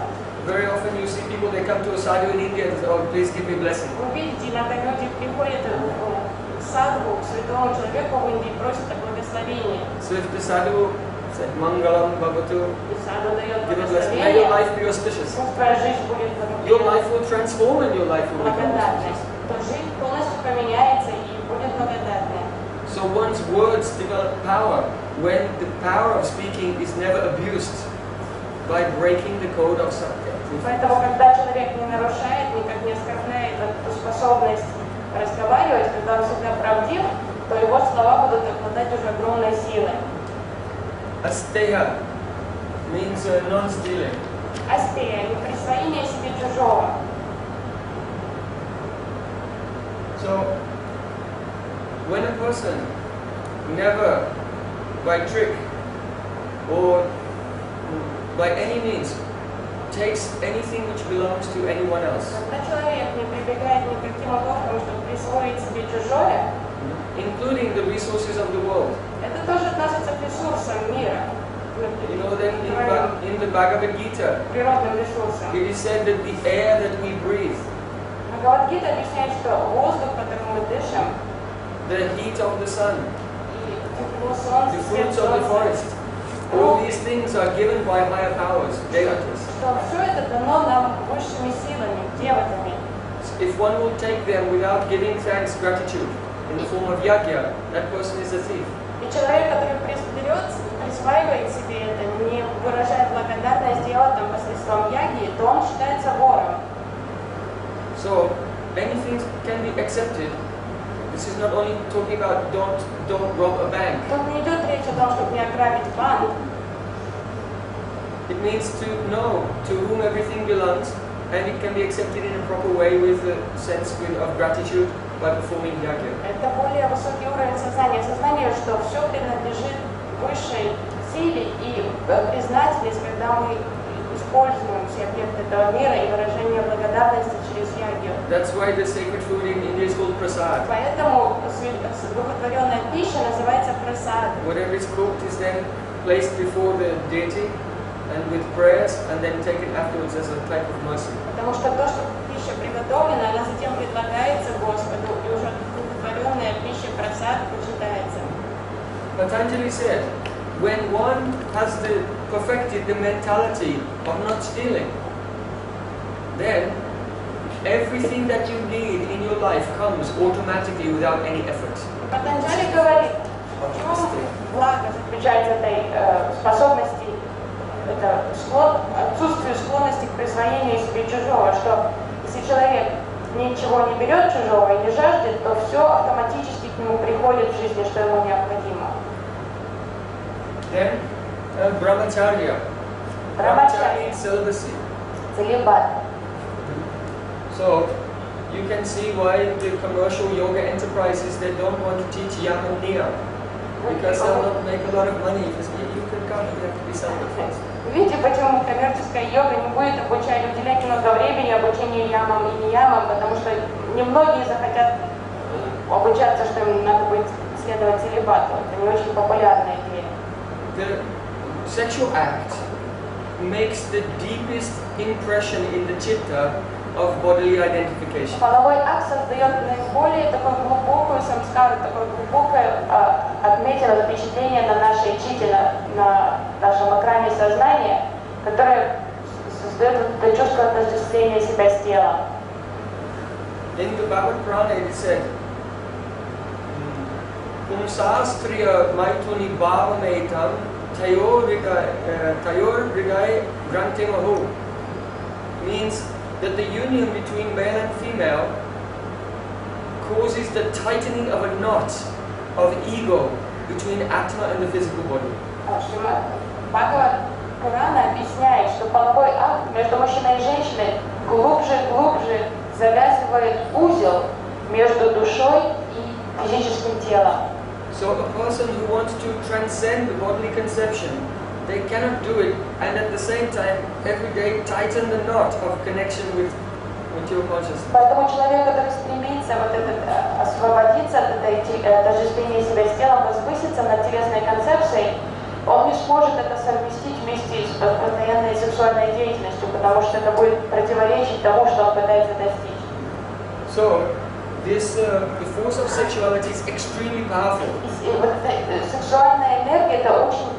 Very often you see people, they come to a sadhu in India and say, oh, please give me blessing. Вы видите, иногда люди приходят к садху, к святому человеку в Индии, просят о благословении. So if the sadhu said, Mangalam Bhavatu, И саду дает give a blessing, may your благословение, life be auspicious. пусть твоя жизнь будет Your life will transform and your life will become благодарной, auspicious. то жизнь полностью поменяется и будет благодарной. So one's words develop power when the power of speaking is never abused by breaking the code of satya. Поэтому, когда человек не нарушает, никак не оскорбляет эту способность разговаривать, когда он всегда правдив, то его слова будут обладать уже огромной силой. Asteya means non-stealing. Астея, не присвоение себе чужого. So when a person never, by trick or by any means, takes anything which belongs to anyone else, Когда человек не прибегает никаким уловкам, чтобы присвоить себе чужое, including the resources of the world. это тоже относится к ресурсам мира, You know that in the Bhagavad Gita, природным ресурсам. it is said that the air that we breathe, Бхагавад-гита объясняет, что воздух, которым мы дышим, the heat of the sun, и тепло солнца, the свет fruits of the солнца, forest, all these things are given by higher powers, devatas. что все это дано нам высшими силами, деватами. If one will take them without giving thanks, gratitude, in the form of yagya, that person is a thief. И человек, который берет, присваивает себе это, не выражает благодарность деватам посредством яги, то он считается вором. So anything can be accepted. This is not only talking about don't rob a bank. Тут не идет речь о том, чтобы не ограбить банк. It means to know to whom everything belongs, and it can be accepted in a proper way with the sense of gratitude by performing yagya. Это более высокий уровень сознания. Сознание, что все принадлежит высшей силе и признательность, когда мы используем все объекты этого мира и выражение благодарности через ягью. That's why the sacred food in India is called prasad. Поэтому одухотворенная пища называется прасад. Whatever is cooked is then placed before the deity and with prayers, and then taken afterwards as a type of mercy. Потому что то, что пища приготовлена, она затем предлагается Господу, и уже одухотворенная пища прасад почитается. Patanjali said, when one has perfected the mentality of not stealing, then everything that you need in your life comes automatically without any effort. Патанджали говорит, в чем благо заключается этой способности, это отсутствие склонности к присвоению себе чужого, что если человек ничего не берет чужого и не жаждет, то все автоматически к нему приходит в жизни, что ему необходимо. Then, brahmacharya. Brahmacharya means celibacy. Целибат. So, you can see why the commercial yoga enterprises, they don't want to teach Yama and Niyama. Because they'll not make a lot of money. You can come, you have to be celibate first. Видите, почему коммерческая йога не будет уделять много времени обучению ямам и ниямам, потому что немногие захотят обучаться, что им надо будет следовать целибату. Это не очень популярная идея. The sexual act makes the deepest impression in the chitta of bodily identification. Половой акт создает наиболее такую глубокую самскару, такое глубокое отметина, запечатление на нашей чите, на нашем экране сознания, которое создает это чувство отождествления себя с телом. In the Prana it said, Sastriya maituni bhavametam tayor hriday grantimahu, means that the union between male and female causes the tightening of a knot of ego between Atma and the physical body. Прана объясняет, что половой акт между мужчиной и женщиной глубже и глубже завязывает узел между душой и физическим телом. So a person who wants to transcend the bodily conception, they cannot do it and at the same time every day tighten the knot of connection with your consciousness. Поэтому человек, который стремится освободиться от отождествления себя с телом, возвыситься над телесной концепцией, он не сможет это совместить вместе с постоянной сексуальной деятельностью, потому что это будет противоречить тому, что он пытается достичь. So, the force of sexuality is extremely powerful. Сексуальная энергия – это очень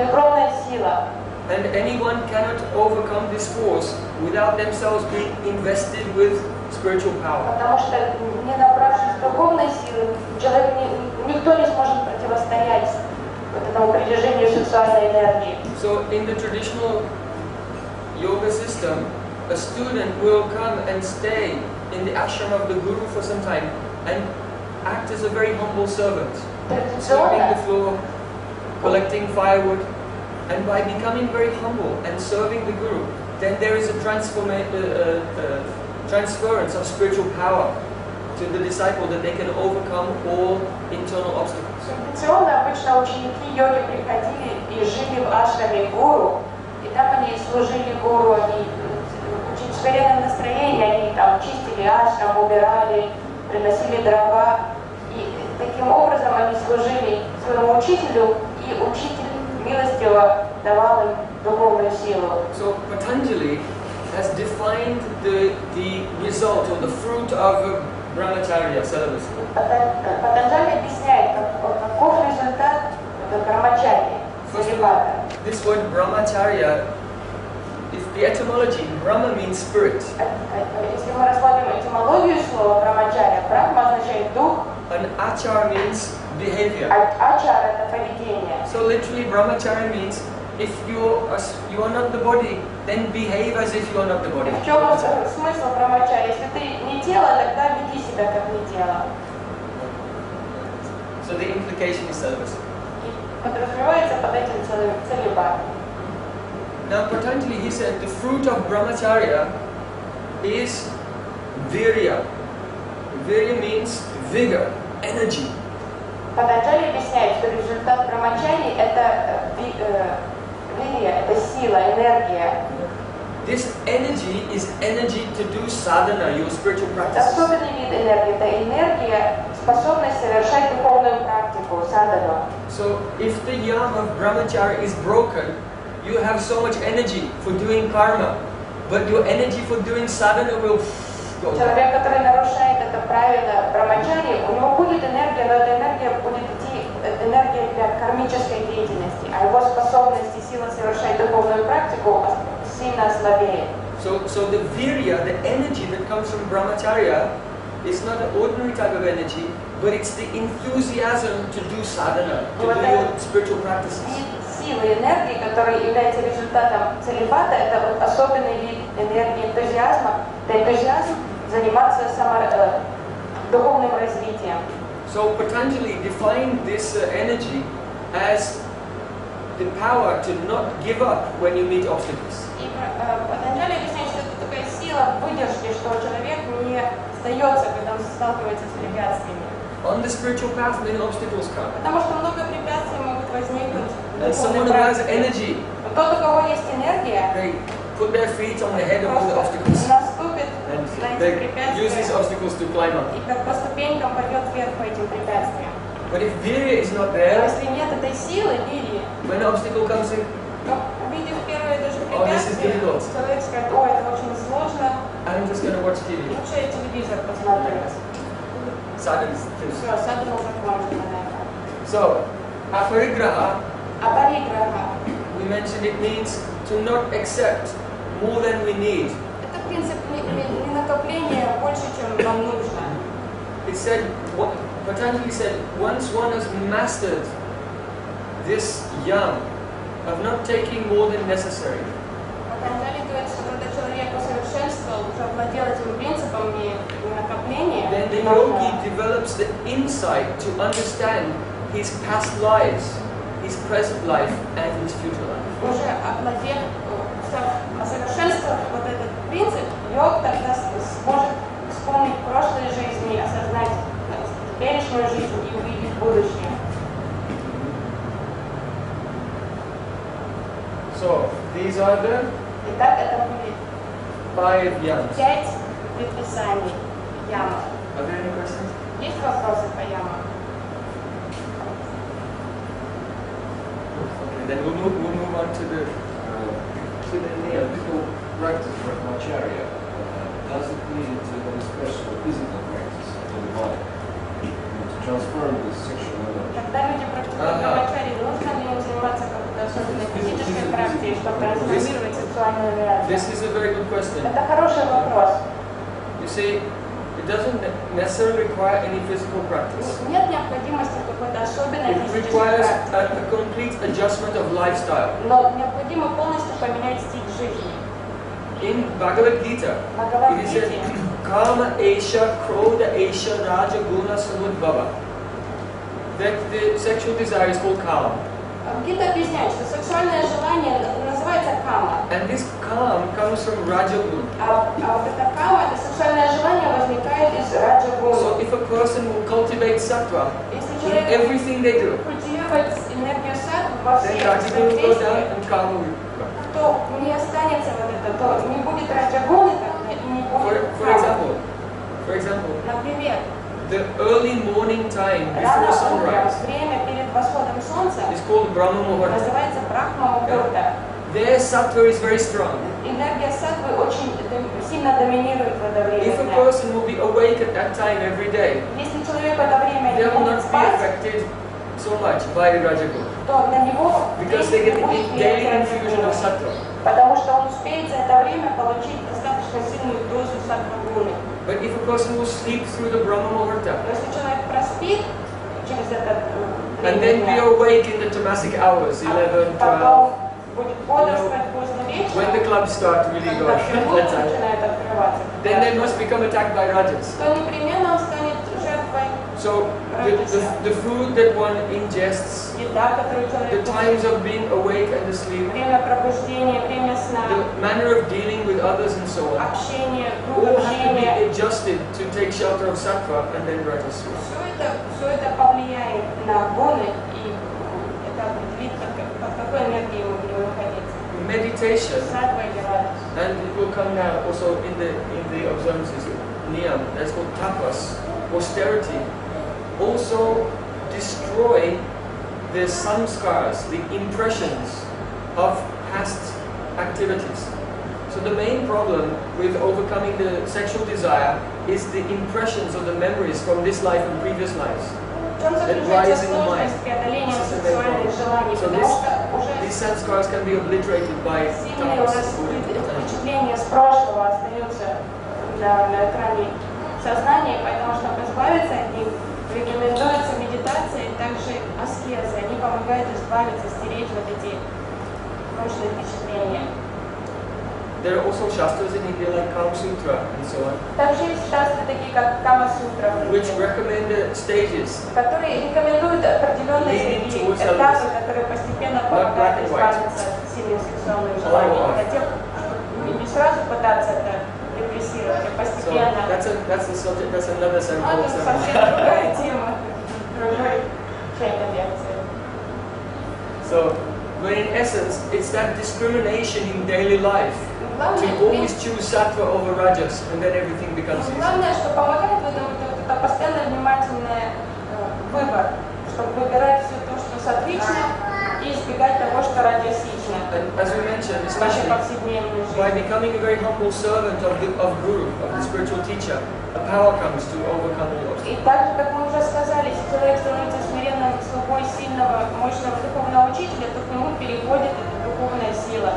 огромная сила. And anyone cannot overcome this force without themselves being invested with spiritual power. Потому что, не набравшись духовной силы, никто не сможет противостоять этому притяжению сексуальной энергии. So, in the traditional yoga system, a student will come and stay in the ashram of the guru for some time and act as a very humble servant, sweeping the floor, collecting firewood, and by becoming very humble and serving the guru, then there is a transference of spiritual power to the disciple that they can overcome all internal obstacles. Традиционно обычно ученики йоги приходили и жили в ашраме гуру, и там они служили гуру, они в суверенном настроении, они там чистили ашрам, убирали, приносили дрова, и таким образом они служили своему учителю, и учитель милостиво давал им духовную силу. So Patanjali has defined the result or the fruit of brahmacharya, celibacy. Патанджали объясняет, каков результат брамачарьи, целибата. This word brahmacharya, if the etymology, Brahma means spirit. Если мы рассмотрим этимологию слова брамачарья, брахма означает дух, and achar means behavior. Ачар это поведение. So literally brahmacharya means if you are not the body, then behave as if you are not the body. В чем смысл брамачарьи? Если ты не тело, тогда веди себя как не тело. So the implication is celibacy. Подразумевается под этим целибат. Now Patanjali, he said the fruit of brahmacharya is virya. Virya means vigor, energy. Патанджали объясняет, что результат брамачарьи это вирья, это сила, энергия. This energy is energy to do sadhana, your spiritual practice. Особенный вид энергии – это энергия, способность совершать духовную практику, садану. So, if the yama of brahmacharya is broken, you have so much energy for doing karma, but your energy for doing sadhana will go. Человек, который нарушает это правило брамачарьи, у него будет энергия, но эта энергия будет идти, энергия для кармической деятельности, а его способность и сила совершать духовную практику сильно ослабеет. So the virya, the energy that comes from brahmacharya, is not an ordinary type of energy, but it's the enthusiasm to do sadhana, to do your spiritual practices. Силы энергии, которые являются результатом целибата, это вот особенный вид энергии энтузиазма, это энтузиазм заниматься духовным развитием. So Patanjali defined this energy as the power to not give up when you meet obstacles. И Патанджали объясняет, что это такая сила выдержки, что человек не сдается, когда он сталкивается с препятствиями. On the spiritual path, many obstacles come. Потому что много препятствий могут возникнуть. And someone who has energy, Тот, у кого есть энергия, they put their feet on the head of all the obstacles наступит and на they эти use these препятствия obstacles to climb up. и как по ступенькам пойдет вверх по этим препятствиям. But if virya is not Но there, если нет этой силы, вирии, when an obstacle comes in, то увидев первое даже Oh, this is препятствие, difficult. человек скажет: ой, это очень сложно, I'm just going to watch TV. лучше я телевизор посмотрю. Sadhana. Все, садхана закончена на этом. So, aparigraha, Апариграха. we mentioned it means to not accept more than we need. Это принцип не накопления больше, чем нам нужно. It said, Patanjali said, once one has mastered this yam of not taking more than necessary, Патанджали говорит, что когда человек усовершенствовал, уже овладел этим принципом не накопления, then the yogi develops the insight to understand his past lives, his present life, and his future life. уже овладев, усовершенствовав вот этот принцип, йог тогда сможет вспомнить прошлые жизни, осознать теперешнюю жизнь и увидеть будущее. So, these are the Итак, это будет 5 yams. 5 предписаний яма. Are there any questions? Есть вопросы по ямам? Okay, then we'll move on to the Niyama. People practice brahmacharya. Does it mean to have a special physical practice of the body to transform the sexual energy? Когда люди практикуют брахмачарьи, нужно ли им заниматься какой-то особенной физической практикой, чтобы трансформировать сексуальную энергию? This is a very good question. Это хороший вопрос. You see, it doesn't necessarily require any physical practice. Нет необходимости какой-то особенной It физической requires практики, a complete adjustment of lifestyle. но необходимо полностью поменять стиль жизни. In Bhagavad Gita, it is said, Kama Esha, Krodha Esha, Raja Guna Samudbhava. That the sexual desire is called Kama. Гита объясняет, что сексуальное желание называется кама. And this Kam comes from Rajagun. А вот эта кама, это сексуальное желание возникает из раджагуна. So if a person will cultivate sattva Если in человек everything they do, культивировать энергию саттвы во then всех Rajagun своих will go down действиях, and Kama will come. то не останется вот это, то не будет раджагуны тогда и не будет кама. For example, Например, the early morning time рано before утром, sunrise время перед восходом солнца, is called Brahma Muhurta. называется брахма мухурта. Their sattva is very strong. Энергия саттвы очень сильно доминирует в это время If a дня. person will be awake at that time every day, Если человек в это время they не will будет not be спать, affected so much by Rajagun то на него because they get не будет the daily влиять infusion of раджагуна, sattva. потому что он успеет за это время получить достаточно сильную дозу саттвагуны. But if a person will sleep through the Brahma Muhurta Но если человек проспит через этот and then be awake in the tamasic hours, 11, 12, потом будет бодрствовать поздно вечером, when the clubs start really когда going, клуб that time, начинает открываться, then they must become attacked by Rajas. то непременно он станет жертвой So the food that one ingests, еда, которую the человек times of being awake and asleep, время пробуждения, время сна, the manner of dealing with others and so on, общение, круг all have to be общения, adjusted to take shelter of sattva and then rajas. все это повлияет на гуны и это определит, под какой энергией мы будем находиться. Meditation, Саттва или раджас. and it will come now also in the observances of Niyama, that's called tapas, austerity, also destroy the samskars, the impressions of past activities. So the main problem with overcoming the sexual desire is the impressions or the memories from this life and previous lives. В чем заключается сложность преодоления сексуальных желаний, So потому что уже these these sanskars can be obliterated by Сильные у нас впечатления с прошлого остаются на экране сознания, поэтому, чтобы избавиться от них, рекомендуется медитация и также аскеза. Они помогают избавиться, стереть вот эти прошлые впечатления. There are also shastras in India like Kama Sutra and so on, Также есть шастры, такие как Кама-сутра, which recommend stages. которые рекомендуют определенные этапы, которые постепенно помогают избавиться от сильных сексуальных желаний. Для тех, чтобы не сразу пытаться это репрессировать, а So постепенно. that's the subject. That's another Это sample. совсем другая тема, другой часть лекции. So, but in essence, it's that discrimination in daily life to always choose sattva over rajas, and then everything becomes easy. Главное, что помогает в этом, это постоянно внимательный выбор, чтобы выбирать все то, что сатвично, и избегать того, что раджасично. And as we mentioned, В нашей especially повседневной by жизни. becoming a very humble servant of Guru, of the spiritual teacher, a power comes to overcome all И obstacles. так же, как мы уже сказали, если человек становится смиренным слугой сильного, мощного духовного учителя, то к нему переходит эта духовная сила.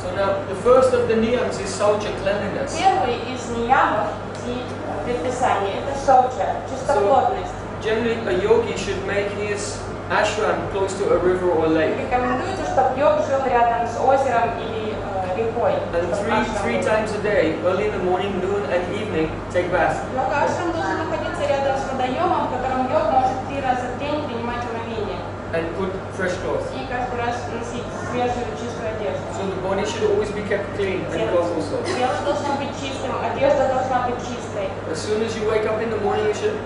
So now, the first of the niyams is saucha, cleanliness. Первый из ниямов и предписаний – это соуча, чистоплотность. Generally, a yogi should make his ashram close to a river or lake. Рекомендуется, чтобы йог жил рядом с озером или рекой. And three times a day, early in the morning, noon, and evening, take bath. Йога-ашрам должен находиться рядом с водоемом, в котором йог может 3 раза в день принимать омовение. And put fresh clothes. И каждый раз носить свежую, чистую одежду. So the body should always be kept clean, and clothes also. Тело должно быть чистым, одежда должна быть чистой. As soon as you wake up in the morning, you should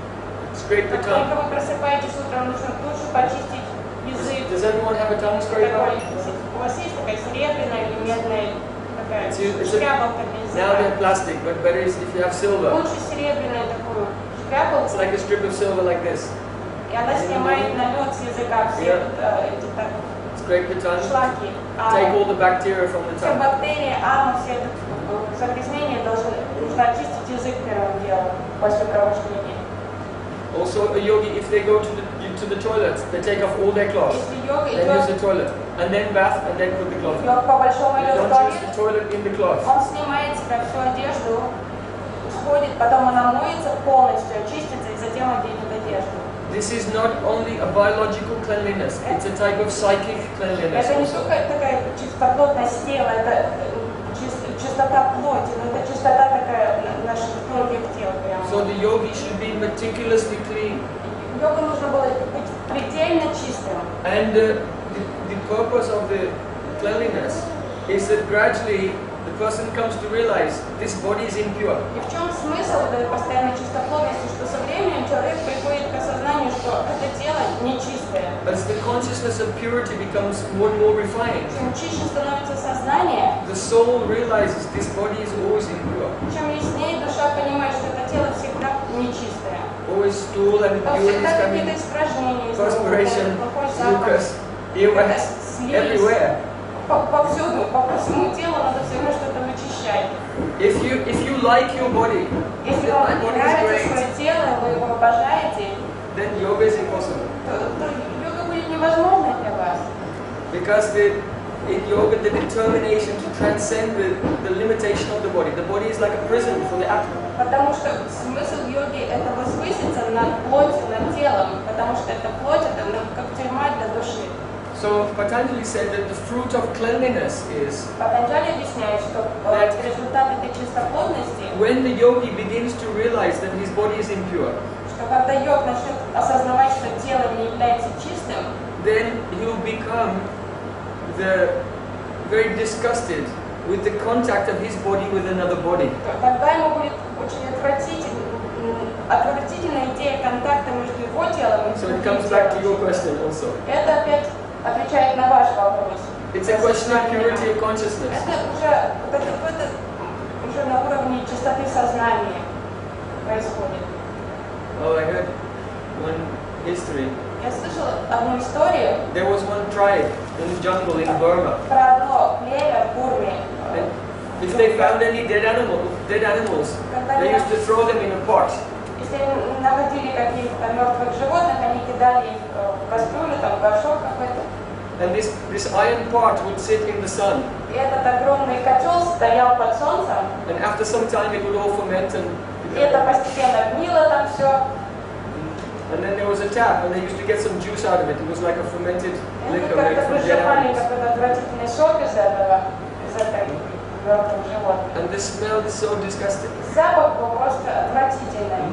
scrape the Как tongue. только вы просыпаетесь утром, нужно тут же почистить язык. Does anyone have a tongue scraper? У вас есть такая серебряная или медная такая It's шкрябалка для now they're языка? plastic, but better is if you have silver. Лучше серебряную такую It's шкрябалку, like a strip of silver like this. и она снимает налет с языка, все эти так, Scrape the tongue. шлаки. Take all the bacteria from the Все tongue. бактерии, все это загрязнение нужно очистить язык первым делом после пробуждения. Also, a yogi, if they go to the toilet, they take off all their clothes. Если йога Then use идет, the toilet, and then bath, and then put the cloth. йог по большому идет в Don't туалет, use the toilet in the cloth. он снимает с себя всю одежду, сходит, потом она моется полностью, очистится и затем оденет одежду. This is not only a biological cleanliness; it's a type of psychic cleanliness Это не also. только такая чистоплотность тела, это чистота плоти, но это чистота такая наших тонких тел прямо. So the yogi should be meticulously clean, Йогу нужно было быть предельно чистым. and the purpose of the cleanliness is that gradually the person comes to realize this body is impure. И в чем смысл этой постоянной чистоплотности, что со временем человек приходит к осознанию, что это тело нечистое. As the consciousness of purity becomes more and more refined, Чем чище становится сознание, the soul realizes this body is always impure. чем яснее душа понимает, что это тело всегда нечистое. Always stool and То urine is всегда coming, какие-то испражнения, perspiration, плохой запах, mucus, earwax, слизь. everywhere. Повсюду, по всему телу надо все равно что-то вычищать. If you like your body, Если that вам my body is нравится great, свое тело, вы его обожаете, then yoga is impossible. то йога будет невозможной для вас. Because in yoga, the determination to transcend the limitation of the body is like a prison for the atma. Потому что смысл йоги – это возвыситься над плотью, над телом, потому что эта плоть – это как тюрьма для души. So Patanjali said that the fruit of cleanliness is Патанджали объясняет, что результат этой чистоплотности, when the yogi begins to realize that his body is impure, что когда йог начнет осознавать, что тело не является чистым, then he'll become very disgusted with the contact of his body with another body. то тогда ему будет очень отвратительная идея контакта между его телом и So it другим comes back to телом. your question also. Это опять отвечает на ваш вопрос. It's a question of purity of consciousness. Это уже на уровне чистоты сознания происходит. Oh, I heard one history. Я слышала одну историю There was one tribe in the jungle in Burma. про одно племя в Бурме. And if they found any dead animals, they used to throw them in a pot. Если находили каких-то мертвых животных, они кидали их в кастрюлю, там, в горшок какой-то. And this iron pot would sit in the sun. И этот огромный котел стоял под солнцем. And after some time it would all ferment and И это постепенно гнило там все. And then there was a tap, and they used to get some juice out of it. It was like a fermented И они liquor made как-то from dead выжимали animals. какой-то отвратительный сок из этой мертвых животных. And the smell is so disgusting. Запах был просто отвратительный.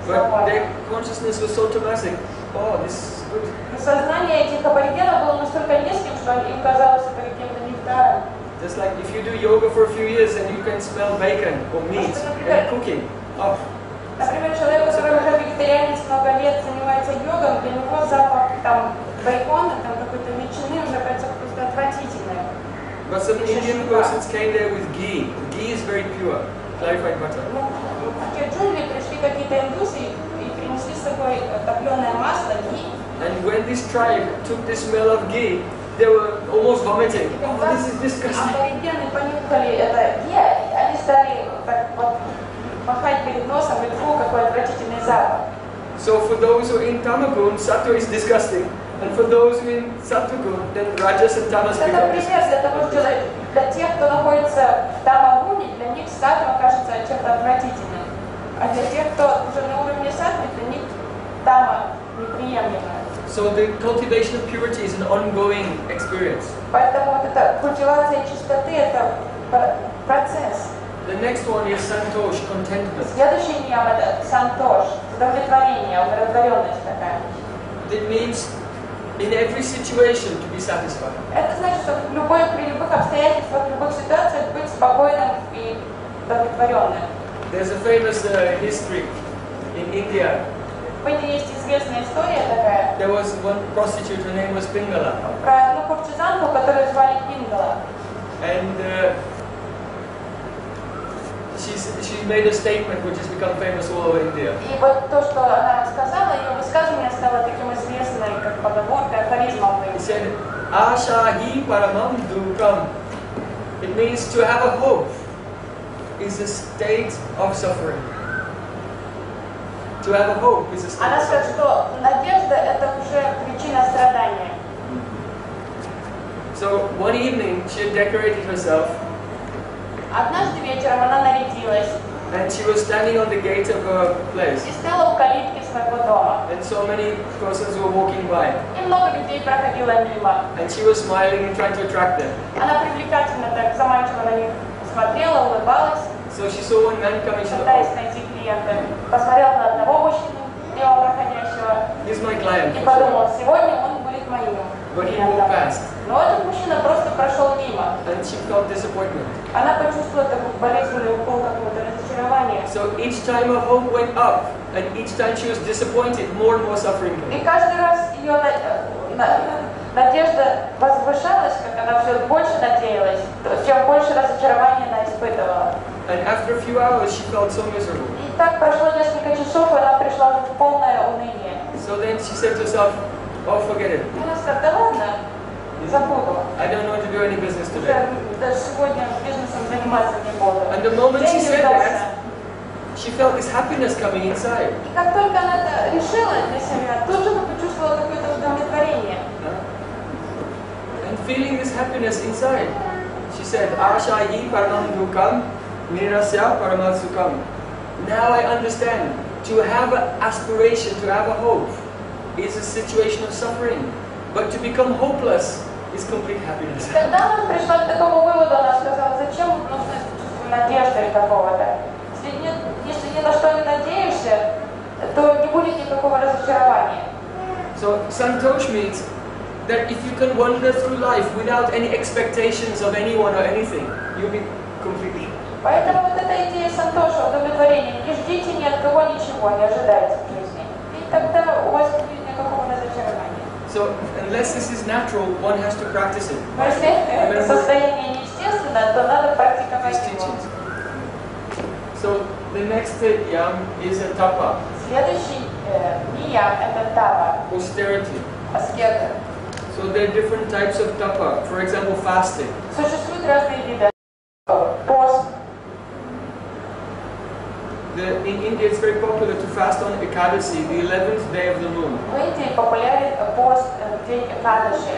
But their consciousness was so automatic. Oh, this is good. Сознание этих аборигенов было настолько низким, что им казалось это каким-то нектаром. Just like if you do yoga for a few years and you can smell bacon or meat and cooking. Oh. Например, человек, который уже вегетарианец много лет занимается йогой, для него запах там бейкона, там какой-то ветчины уже кажется просто отвратительным. But some Indian persons came there with ghee. Ghee is very pure, clarified butter. Ну, в те джунгли пришли какие-то индусы и принесли с собой топленое масло, ги. And when this tribe took the smell of ghee, they were almost vomiting. Oh, this is disgusting. Аборигены понюхали это ги, они стали так вот махать перед носом, и фу, какой отвратительный запах. So for those who are in Tamagun, Sattva is disgusting. And for those who are in Sattvagun, then Rajas and Tamas Это become пример для того, что для тех, кто находится в тамагуне, для них саттва кажется чем-то отвратительным. А для тех, кто уже на уровне саттвы, для них тама неприемлема. So the cultivation of purity is an ongoing experience. Поэтому вот эта культивация чистоты – это процесс. The next one is santosh, contentment. Следующий нияма – это сантош, удовлетворение, умиротворенность такая. It means in every situation to be satisfied. Это значит, что при любых обстоятельствах, в любых ситуациях быть спокойным и удовлетворенным. There's a famous history in India. В Индии есть известная история такая. There was one prostitute, her name was Pingala. Про одну куртизанку, которую звали Пингала. And she made a statement which has become famous all over India. И вот то, что она сказала, ее высказывание стало таким известным, как поговоркой, афоризмом в He Индии. said, Asha hi paramam dukam. It means to have a hope is a state of suffering. To have a hope is a state Она of сказала, suffering. что надежда – это уже причина страдания. So one evening she had decorated herself. Однажды вечером она нарядилась And she was standing on the gate of her place. и стояла у калитки своего дома. And so many persons were walking by. И много людей проходило мимо. And she was smiling and trying to attract them. Она привлекательно так заманчиво на них смотрела, улыбалась, So she saw one man coming. She пытаясь thought, найти клиента. Посмотрела на одного мужчину, мимо проходящего, he's my client. и подумала, сегодня он будет моим But he walked клиентом. past. Но этот мужчина просто прошел мимо. And she felt disappointment. Она почувствовала такой болезненный укол какого-то разочарования. So each time her hope went up, and each time she was disappointed, more and more suffering И came. каждый раз ее надежда возвышалась, как она все больше надеялась, чем больше разочарования она испытывала. And after a few hours, she felt so miserable. И так прошло несколько часов, и она пришла уже в полное уныние. So then she said to herself, oh, forget it. И она сказала, да ладно, забуду. I don't want to do any business today. Даже сегодня бизнесом заниматься не буду. And the moment she День said удался. that, she felt this happiness coming inside. И как только она это решила для себя, тут же она почувствовала какое-то удовлетворение. And feeling this happiness inside, she said, Ashayi paramam dukam, nirasya paramatsukam. Now I understand. To have an aspiration, to have a hope, is a situation of suffering. But to become hopeless is complete happiness. Когда она пришла к такому выводу, она сказала, зачем нужно чувство надежды какого-то? Если ни на что не надеешься, то не будет никакого разочарования. So santosh means that if you can wander through life without any expectations of anyone or anything, you'll be completely. Поэтому вот эта идея сантоша, удовлетворения, не ждите ни от кого ничего, не ожидайте в жизни. И тогда у вас не будет никакого разочарования. So unless this is natural, one has to practice it. Но если это состояние неестественно, то надо практиковать These его. teachings. So the next yam is a tapa, Следующий ниям – это тава, austerity. аскета. So there are different types of tapa. For example, fasting. Существуют разные виды пост. In India, it's very popular to fast on Ekadasi, the 11th day of the moon. В Индии популярен пост день Экадаши,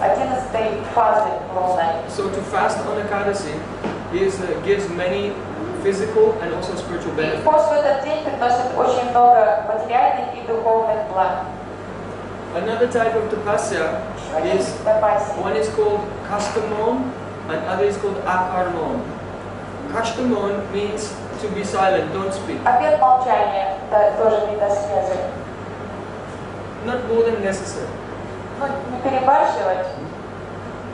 11-й фазы луны. So to fast on Ekadasi gives many physical and also spiritual И benefits. пост в этот день приносит очень много материальных и духовных благ. Another type of tapasya is one is called kastamon and other is called akarmon. Kastamon means to be silent, don't speak. Обет молчания тоже вид аскезы. Not more than necessary. Ну, не перебарщивать.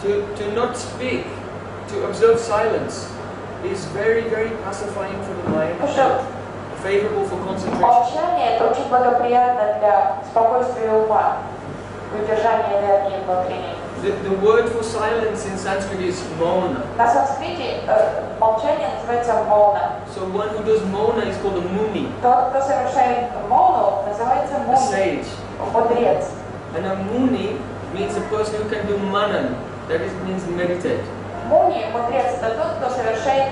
To not speak, to observe silence is very, very pacifying for the mind, favorable for concentration. Молчание это очень благоприятно для спокойствия ума, удержания энергии внутренней. The word for silence in Sanskrit is mauna. На санскрите молчание называется мауна. So one who does mauna is called a muni, Тот, кто совершает мауну, называется a муни, sage. мудрец. And a muni means a person who can do manan, that is, means meditate. Муни, мудрец, это тот, кто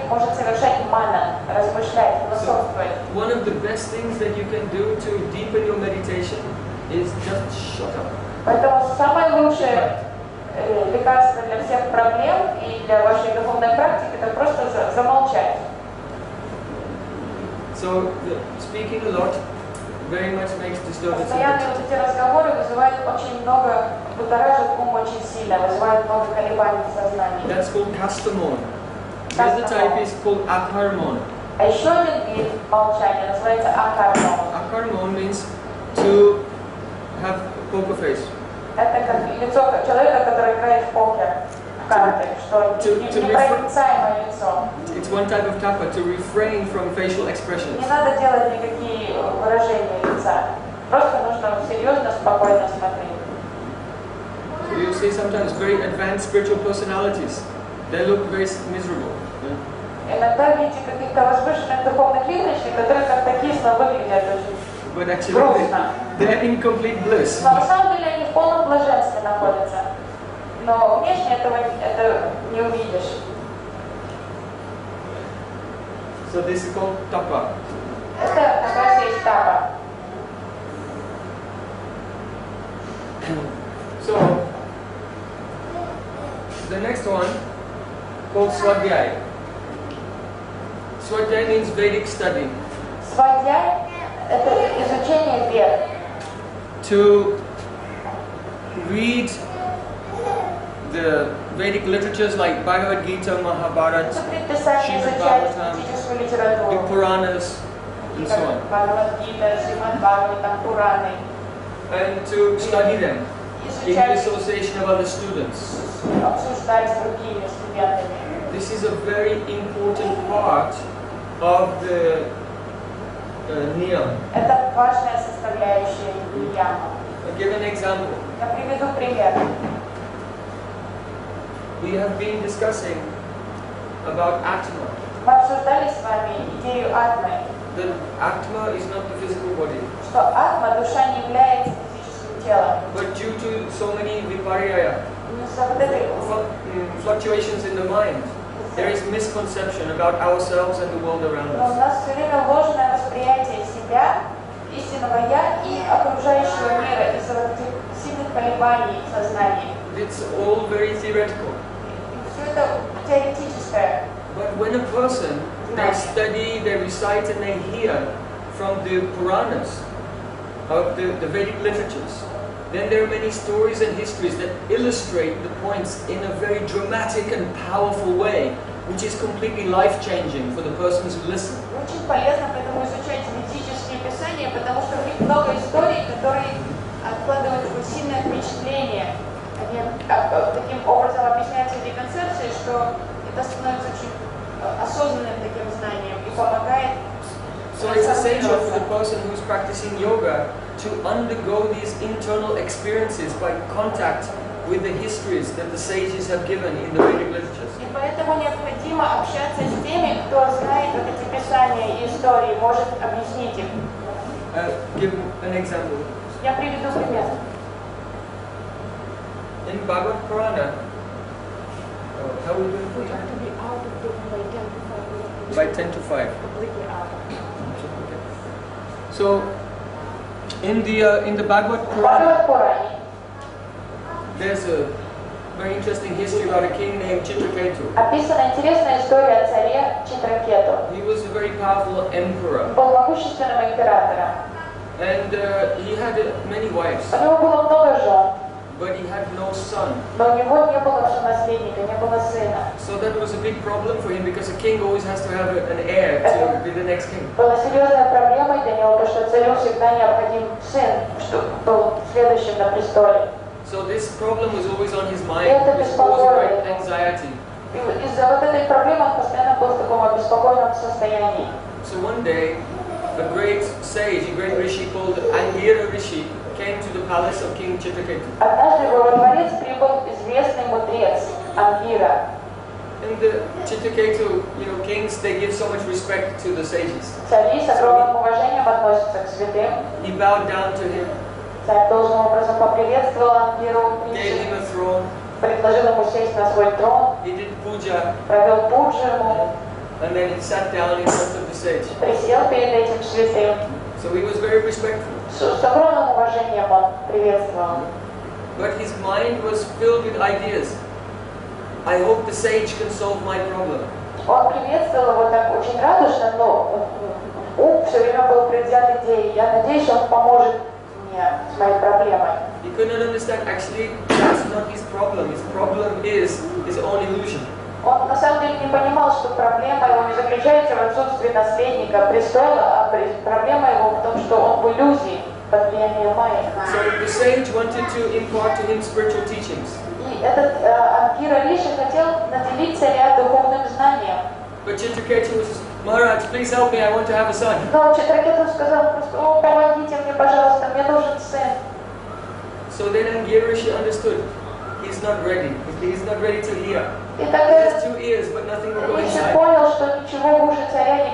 может совершать манан, размышлять, философствовать. One of the best things that you can do to deepen your meditation is just shut up. Поэтому самое лучшее лекарство для всех проблем и для вашей духовной практики это просто замолчать. So speaking a lot very much makes disturbance. Постоянные вот эти разговоры вызывают очень много, будоражит ум очень сильно, вызывают много колебаний в сознании. That's called kastamon. The other type is called akarmon. А еще один вид молчания называется акармон. Akarmon means to have poker face. Это как лицо человека, который играет в покер, в карты, что непроницаемое лицо. It's one type of tapa, to refrain from facial expressions. Не надо делать никакие выражения лица. Просто нужно серьезно, спокойно смотреть. So you see sometimes very advanced spiritual personalities. They look very miserable. Иногда видите каких-то возвышенных духовных личностей, которые как-то кисло выглядят очень. But actually, they're in complete bliss. Но на самом деле они в полном блаженстве находятся. Но внешне это не увидишь. So this is called tapa. Это как раз есть тапа. So the next one called swadhyay. Swadhyay means Vedic study. Свадья – это изучение вед. To read the Vedic literatures like Bhagavad Gita, Mahabharata, Предписание изучать ведическую the литературу. Puranas, and so on. Бхагавад-гита, Шримад Бхагаватам, Пураны. And to study them in the Изучать, association of other students. обсуждать с другими студентами. This is a very important part of the Niyama. Это важная составляющая Нияма. I'll give an example. Я приведу пример. We have been discussing about Atma. Мы обсуждали с вами идею атмы, The Atma is not the physical body. что атма, душа, не является физическим телом. But due to so many viparya, Из-за вот этой fluctuations in the mind, there is misconception about ourselves and the world around Но у us. нас все время ложное восприятие себя, истинного я и окружающего мира из-за вот этих сильных колебаний в сознании. It's all very theoretical. И все это теоретическое. But when a person, they study, they recite and they hear from the Puranas, of the Vedic literatures, then there are many stories and histories that illustrate the points in a very dramatic and powerful way, which is completely life-changing for the persons who listen. Очень полезно поэтому изучать ведические писания, потому что в них много историй, которые откладывают такое сильное впечатление. Они таким образом объясняются эти концепции, что это становится очень осознанным таким знанием и помогает. So it's essential for the person who's practicing yoga to undergo these internal experiences by contact with the histories that the sages have given in the Vedic literatures. И поэтому необходимо общаться с теми, кто знает вот эти писания и истории, может объяснить их. Give an example. Я приведу пример. In Bhagavad Prana, how are we doing for time? By 10 to 5. Completely out. So, in the Bhagavad В Purana, Бхагават-пуране there's a very interesting history about a king named Chitraketu. описана интересная история о царе Читракету. He was a very powerful emperor, Был могущественным императором. and he had many wives, У него было много жен, but he had no son. но у него не было наследника, не было сына. So that was a big problem for him because a king always has to have an heir to be the next king. Была серьезной проблемой для него, потому что царю всегда необходим сын, чтобы был следующим на престоле. So this problem was always on his mind, Это which caused great беспокоило. anxiety. И из-за вот этой проблемы он постоянно был в таком обеспокоенном состоянии. So one day, a great sage, a great rishi called Angira Rishi, came to the palace of King Chitraketu. Однажды во дворец прибыл известный мудрец Ангира. And the Chitraketu, kings, they give so much respect to the sages. Цари с огромным уважением относятся к святым. He bowed down to him, Царь должным образом поприветствовал Ангиру, gave him a throne, предложил ему сесть на свой трон, he did puja, провел пуджу ему, and then he sat down in front of the sage. присел перед этим святым. So he was very respectful. С огромным уважением он приветствовал. But his mind was filled with ideas. I hope the sage can solve my problem. Он приветствовал его так очень радостно, но ум все время был предвзят идеей. Я надеюсь, он поможет мне с моей проблемой. He could not understand, actually, that's not his problem. His problem is his own illusion. Он на самом деле не понимал, что проблема его не заключается в отсутствии наследника престола, а проблема его в том, что он в иллюзии под влиянием майи. So the sage wanted to impart to him spiritual teachings. И этот Ангира Риши хотел наделить царя духовным знанием. But Chitraketu was, Maharaj, please help me, I want to have a son. Но Читракету сказал просто: "О, помогите мне, пожалуйста, мне нужен сын". So then Angira Rishi understood. He's not ready. He's not ready to hear. И He тогда has 2 ears, but nothing will go Риши inside. понял, что ничего в уши царя,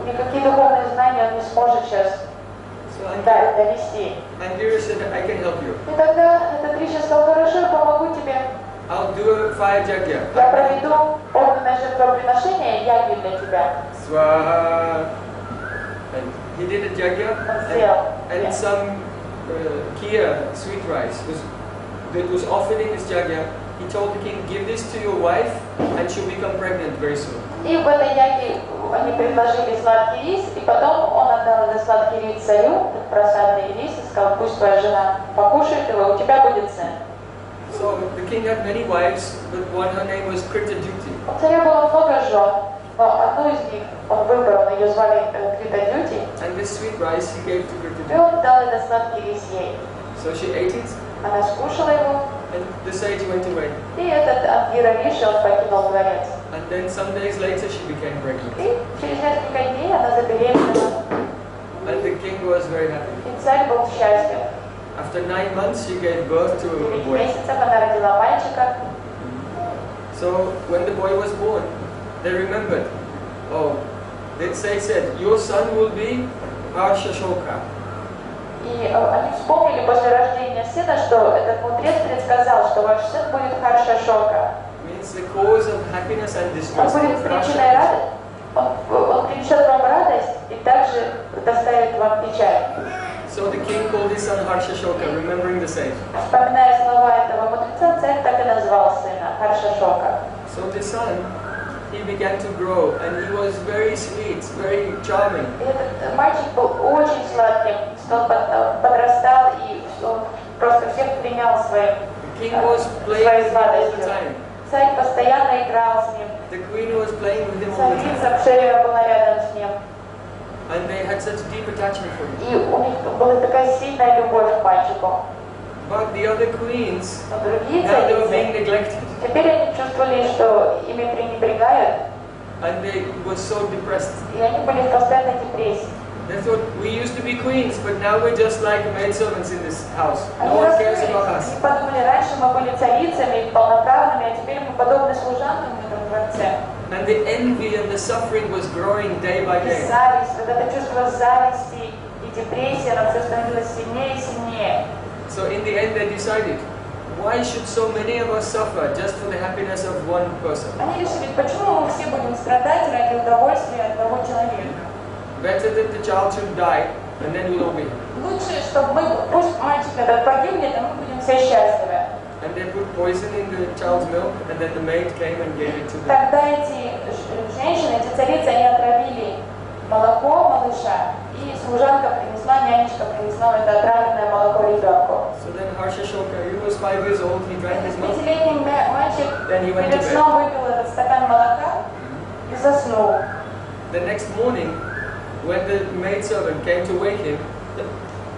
никакие духовные знания он не сможет сейчас So Angira довести. said, I can help you. И тогда этот Риши сказал: "Хорошо, я помогу тебе. I'll do a fire yajna. Я проведу огненное жертвоприношение яги для тебя". Swaha. And he did a yajna, and some kia, sweet rice, that was offered in this yajna. He told the king, give this to your wife, and she'll become pregnant very soon. И в этой яге они предложили сладкий рис, и потом он отдал этот сладкий рис царю, этот просадный рис, и сказал: "Пусть твоя жена покушает его, у тебя будет сын". So the king had many wives, but one, her name was Kritadyuti. У царя было много жен, но одну из них он выбрал, ее звали Критадюти, And this sweet rice he gave to и Kritadyuti. он дал этот сладкий рис ей. So she ate it, Она скушала его, and the sage went away. и этот Ангира Риши, он покинул дворец. And then some days later she became pregnant. И через несколько дней она забеременела, And the king was very happy. и царь был счастлив. After 9 months she gave birth to a 9 boy. месяцев она родила мальчика. So when the boy was born, they remembered, oh, they said, your son will be Harshashoka. И они вспомнили после рождения сына, что этот мудрец предсказал, что ваш сын будет Харшашока. Means the cause of happiness and Он distress. будет причиной радости, он принесет вам радость и также доставит вам печаль. So the king called his son Harshashoka, remembering the sage. Вспоминая слова этого мудреца, царь так и назвал сына Харшашока. So the son, he began to grow, and he was very sweet, very charming. И этот мальчик был очень сладким, он подрастал и он просто всех пленял своей сладостью. Царь постоянно играл с ним. The queen was playing with him all the time. Царица все время была рядом с ним. And they had such deep attachment for him. И у них была такая сильная любовь к мальчику. But the other queens, Но другие now they were being царицы, neglected. теперь они чувствовали, что ими пренебрегают, And they were so depressed. и они были в постоянной депрессии. They thought, we used to be queens, but now we're just like maidservants in this house. No Они one cares расстроились. about us. Они подумали, раньше мы были царицами, полноправными, а теперь мы подобны служанкам в этом дворце. And the envy and the suffering was growing day by И day. зависть, вот это чувство зависти и депрессии, оно все становилось сильнее и сильнее. So in the end they decided, why should so many of us suffer just for the happiness of one person? Они решили, почему мы все будем страдать ради удовольствия одного человека. better that the child should die, and then we'll all be happy. Лучше, чтобы пусть мальчик этот погибнет, а мы будем все счастливы. And they put poison in the child's milk, and then the maid came and gave it to them. Тогда эти женщины, эти царицы, они отравили молоко малыша, и служанка принесла, нянечка принесла это отравленное молоко ребенку. So then Harshashoka, he was 5 years old, he drank his milk. Пятилетний мальчик Then he went to перед bed. сном выпил этот стакан молока и заснул. The next morning, when the maidservant came to wake him,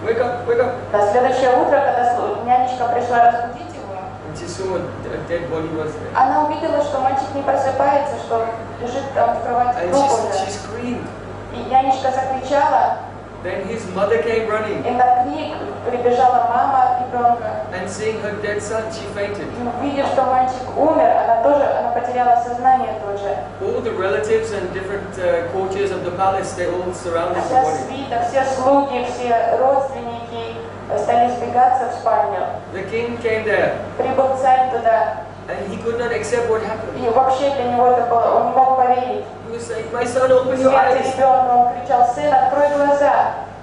wake up, wake up. На следующее утро, когда нянечка пришла разбудить его, And she saw a dead body was there. она увидела, что мальчик не просыпается, что лежит там в кровати And труп she уже. screamed. И нянечка закричала, Then his mother came running, и на крик прибежала мама ребенка. and seeing her dead son, she fainted. И увидев, что мальчик умер, она потеряла сознание тут же. All the relatives and different courtiers of the palace, they all surrounded the Вся body. свита, все слуги, все родственники стали сбегаться в спальню. The king came there, Прибыл царь туда, and he could not accept what happened. и вообще для него это было, он не мог поверить. He was saying, "My son, open your Смерть eyes. ребенка, он кричал: сын, открой глаза,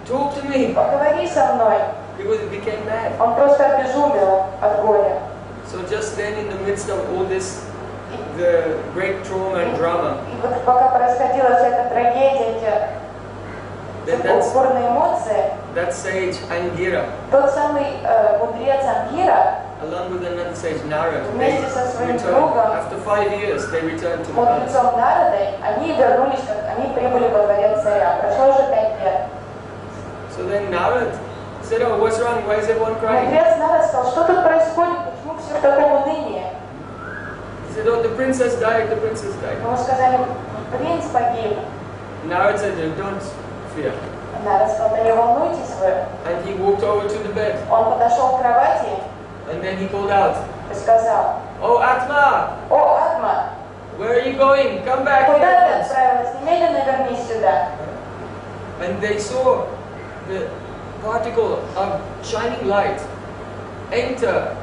Talk to me." поговори со мной. He became mad. Он просто обезумел от горя. So just then, in the midst of all this, the great trauma and drama, И вот пока происходила вся эта трагедия, эти бурные эмоции, that sage Angira, тот самый мудрец Ангира along with another sage Narad, вместе со своим returned. другом, After 5 years, they returned to the palace. мудрецом Нарадой, они вернулись, они прибыли во дворец царя. Прошло уже 5 лет. So then Narad said, "Oh, what's wrong? Why is everyone crying?" Мудрец Нарад сказал: что тут происходит, почему все в таком унынии? He said, "Oh, the princess died. The princess died." Ему сказали: принц погиб. Narad said, "Don't fear." Нарад сказал: да не волнуйтесь вы. And he walked over to the bed, Он подошел к кровати and then he called out, и сказал: "Oh, Atma, о, Атма, where are you going? Come back куда ты here." отправилась? Немедленно вернись сюда. And they saw the particle of shining light enter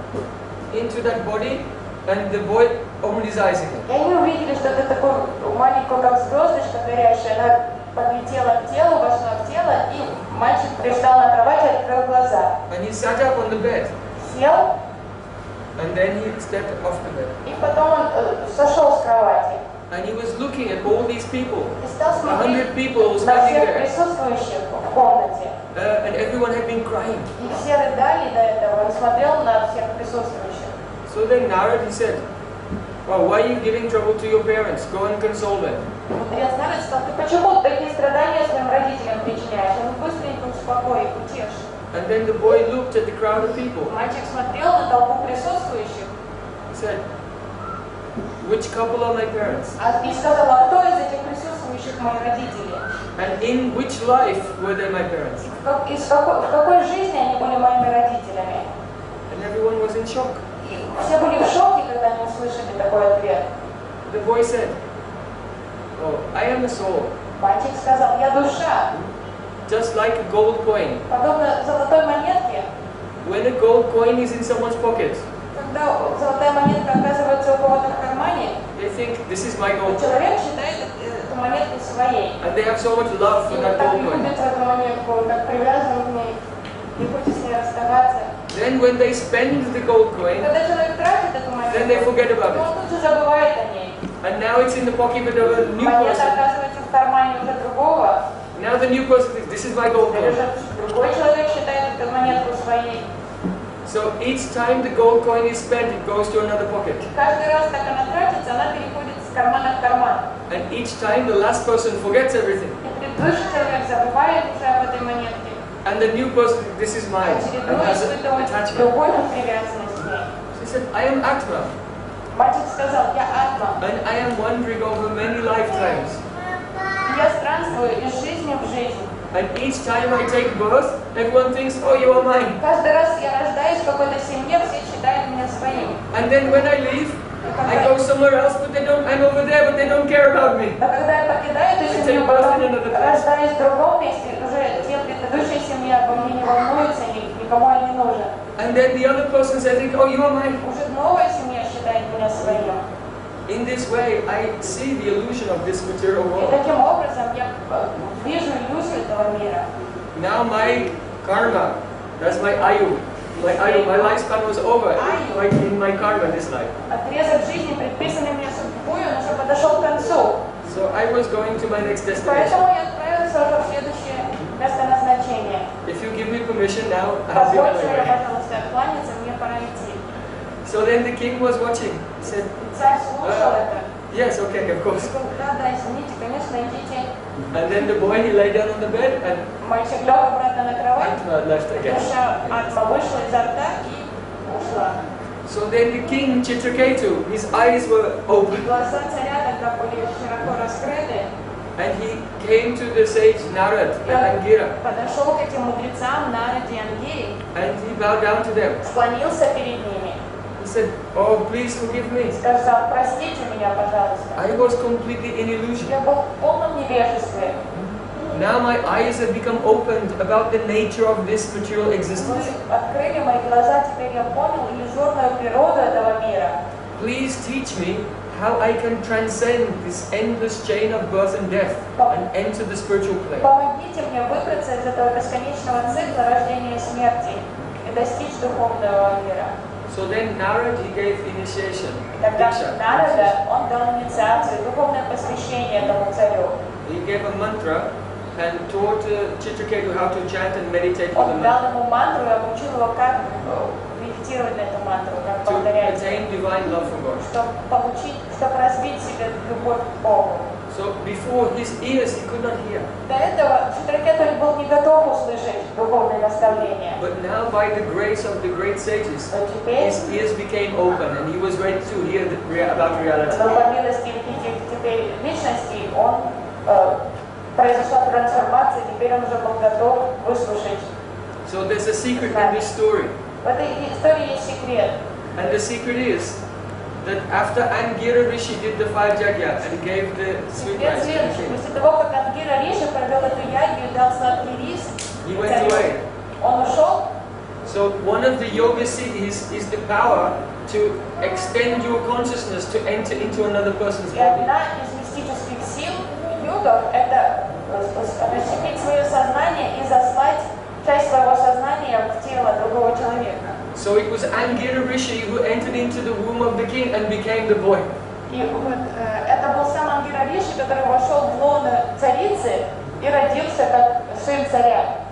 into that body, and the boy opened his eyes again. И они увидели, что это такой маленькую, как звездочка горящая, она подлетела к телу, вошла в тело, и мальчик пристал на кровати и открыл глаза. And he sat up on the bed, Сел, and then he stepped off the bed. и потом он сошел с кровати And he was looking at all these people, и стал 100 смотреть people на standing всех there, присутствующих в комнате. and everyone had been crying. И все рыдали до этого, он смотрел на всех присутствующих. So then Narad, he said, "Well, why are you giving trouble to your parents? Go and console them." Мудрец Нарад сказал: ты почему такие страдания своим родителям причиняешь? Он быстренько успокой, утешь. And then the boy looked at the crowd of people. Мальчик смотрел на толпу присутствующих He said, "Which couple are my parents? и сказал: а кто из этих присутствующих мои родители? And in which life were they my parents?" В какой жизни они были моими родителями? And everyone was in shock. И все были в шоке, когда они услышали такой ответ. The boy said, "Oh, I am a soul, Мальчик сказал: я душа, just like a gold coin. подобно золотой монетке. When a gold coin is in someone's pocket, Когда золотая монетка оказывается у кого-то в кармане, they think this is my gold coin, человек считает эту монетку своей. and they have so much love И for он that так gold coin. любит эту монетку, он так привязан к ней, не хочет с ней расставаться. Then when they spend the gold coin, Когда человек тратит эту then they монетку, forget about то it. он тут же забывает о ней. And now it's in the pocket of a new Монета person. оказывается в кармане уже другого, Now the new person thinks this is my gold или coin. уже другой человек считает эту монетку своей. So each time the gold coin is spent, it goes to another pocket. Каждый раз, как она тратится, она переходит с кармана в карман. And each time the last person forgets everything. И предыдущий человек забывает уже об этой монетке. And the new person, this is mine, and Очередной has an испытывает attachment. любовь и привязанность к ней. She said, "I am Atma, Мальчик сказал: я Атма. and I am wandering over many lifetimes. Я странствую из жизни в жизнь. And each time I take birth, everyone thinks, oh, you are mine. Каждый раз я рождаюсь в какой-то семье, все считают меня своим. And then when I leave, I go somewhere else, but they don't, I'm over there, but they don't care about me. А когда я покидаю эту семью, потом рождаюсь в другом месте, уже те предыдущие семьи обо мне не волнуются, никому я не нужен. And then the other person says, oh, you are mine. Уже новая семья считает меня своим. in this way, I see the illusion of this material И world. таким образом я вижу иллюзию этого мира. Now my karma, that's my ayu. My lifespan was over. Like in my karma this life. Отрезок жизни, предписанный мне судьбой, он уже подошел к концу. So I was going to my next destination. Поэтому я отправился уже в следующее место назначения. If you give me permission now, I'll be on Позвольте my мне, way. пожалуйста, откланяться, мне пора идти. So then the king was watching. He said, Царь слушал это. yes, okay, of course. Да, извините, конечно, идите. And then the boy, he lay down on the bed and Мальчик лег обратно на кровать. Atma left again. Душа Атма вышла изо рта и ушла. So then the king Chitraketu, his eyes were open. Глаза царя тогда были широко раскрыты. And he came to the sage Narad and Angira. Подошел к этим мудрецам Нараде и Ангире. And he bowed down to them. Склонился перед ними. He said, oh, please forgive me. Сказал, простите меня, пожалуйста. I was completely in illusion. Я был в полном невежестве. Now my eyes have become opened about the nature of this material existence. Вы открыли мои глаза, теперь я понял иллюзорную природу этого мира. Please teach me how I can transcend this endless chain of birth and death and enter the spiritual plane. Помогите мне выбраться из этого бесконечного цикла рождения и смерти и достичь духовного мира. So then Narad, he gave initiation, Тогда diksha. Нарада, он дал инициацию, духовное посвящение этому царю. He gave a mantra and taught Chitraketu how to chant and meditate with the Он дал mantra ему мантру и обучил его, как медитировать на эту мантру, как to повторять, attain divine love for God. чтобы развить в себе любовь к Богу. So before his ears, he could not hear. До этого Читракету был не готов услышать духовные наставления. But now, by the grace of the great sages, Но теперь, his ears became open and he was ready to hear about reality. но по милости этих теперь личностей, произошла трансформация, теперь он уже был готов выслушать. So there's a secret in this story. В этой истории есть секрет. And the secret is that after Angira Rishi did the 5 yajna and gave the sweet Секрет rice to the следующий. king, После того, как Ангира Риши провел эту ягью и дал сладкий рис, he went away. он ушел. So one of the yoga siddhis is the power to extend your consciousness to enter into another person's И body. одна из мистических сил йогов – это расщепить свое сознание и заслать часть своего сознания в тело другого человека. So it was Angira Rishi who entered into the womb of the king and became the boy. И вот это был сам Ангира Риши, который вошел в лоно царицы и родился как сын царя.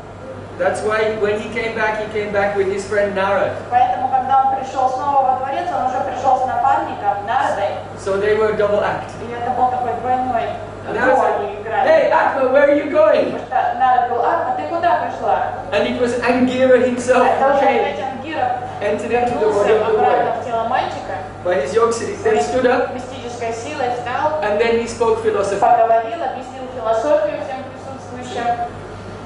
That's why when he came back with his friend Narad. Поэтому, когда он пришел снова во дворец, он уже пришел с напарником Нарадой. So they were double act. И это был такой двойной Narad роль said, играли. hey Atma, where are you going? Потому что Нарад говорил, Атма, ты куда пришла? And it was Angira himself Это who уже came, опять Ангира entered into the body вернулся of the boy. обратно в тело мальчика. By his yoga siddhi. Then he stood up Мистической силой встал, and then he spoke philosophy. поговорил, объяснил философию всем присутствующим.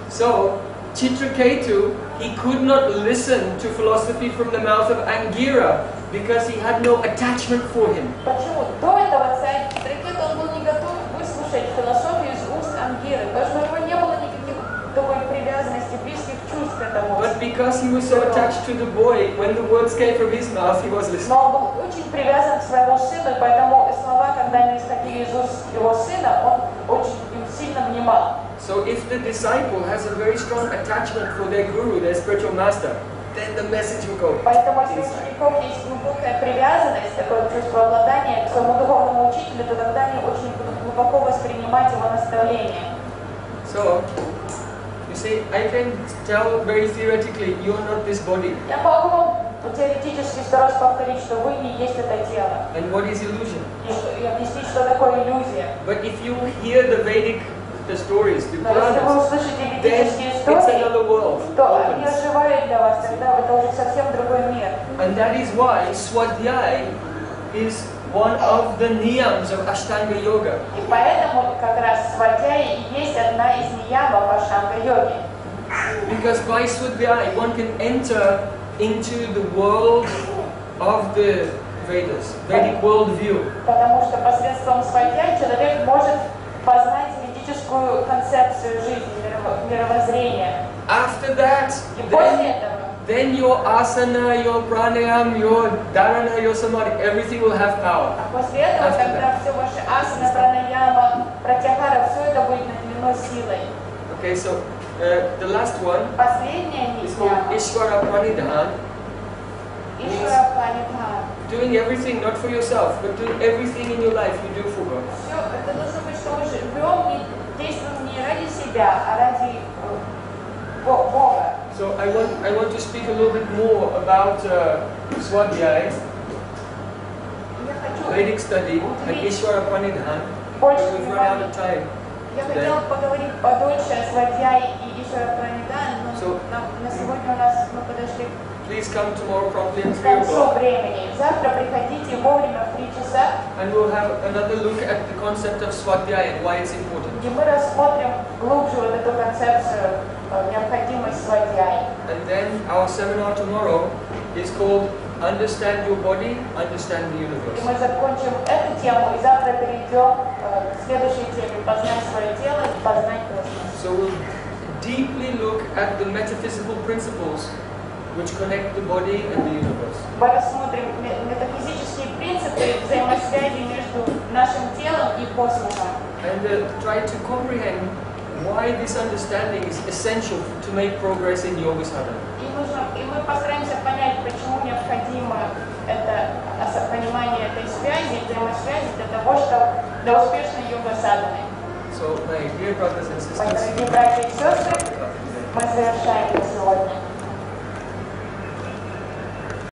So Chitraketu, he could not listen to philosophy from the mouth of Angira because he had no attachment for him. Почему? До этого царь Читракету он был не готов выслушать философию из уст Ангиры, потому что у него не было никаких такой привязанности, близких чувств к этому. But because he was so attached to the boy, when the words came from his mouth, he was listening. Но он был очень привязан к своему сыну, и поэтому слова, когда они исходили из уст его сына, он очень им сильно внимал. So if the disciple has a very strong attachment for their guru, their spiritual master, then the message will go Поэтому, если у inside. учеников есть глубокая привязанность, такое чувство обладания к своему духовному учителю, то тогда они очень будут глубоко воспринимать его наставления. So, you see, I can tell very theoretically, you are not this body. Я могу вам теоретически 100 раз повторить, что вы не есть это тело. And what is illusion? И объяснить, что такое иллюзия. But if you hear the Vedic stories, the Но если вы Pranas, услышите then ведические it's истории, another world то они opens. оживают для вас, тогда это уже совсем другой мир. And that is why Swadhyay is one of the niyams of Ashtanga Yoga. И поэтому как раз свадьяи и есть одна из ниямов аштанга-йоги. Because by Swadhyay one can enter into the world of the Vedas, Vedic worldview. Потому что посредством свадьяи человек может познать ведическую концепцию жизни, мировоззрения. After that, И после then этого then your asana, your pranayama, your dharana, your samadhi, everything will have power. А после этого, After когда все ваши асана, пранаяма, пратяхара, все это будет наделено силой. Okay, so the last one Последняя is called нияма. Ishvara Pranidhan. Ишвара Пранидхан. Doing everything not for yourself, but doing everything in your life you do for God. Все, это должно быть, что мы живем и действуем не ради себя, а ради Бога. So I want to speak a little bit more about Swadhyaya, Я хочу Vedic study, and Ishvara Pranidhan. больше We've run out внимания. of time. Я хотела поговорить подольше о Свадьяе и Ишвара Пранидхане, но на сегодня у нас мы подошли Please come tomorrow promptly at к 3 концу o'clock, времени. Завтра приходите вовремя в 3 часа, and we'll have another look at the concept of Swadhyaya and why it's important. где мы рассмотрим глубже вот эту концепцию необходимость Свадьяи. And then our seminar tomorrow is called Understand Your Body, Understand the И Universe. мы закончим эту тему, и завтра перейдем к следующей теме «Познать свое тело и познать космос». So we'll deeply look at the metaphysical principles which connect the body and the universe. Мы рассмотрим метафизические принципы взаимосвязи между нашим телом и космосом. And try to comprehend why this understanding is essential to make progress in yoga sadhana. И мы постараемся понять, почему необходимо это понимание этой связи, взаимосвязи для того, чтобы для успешной йога-садханы. So my dear brothers and sisters, Мои дорогие братья и сестры, мы завершаем на сегодня.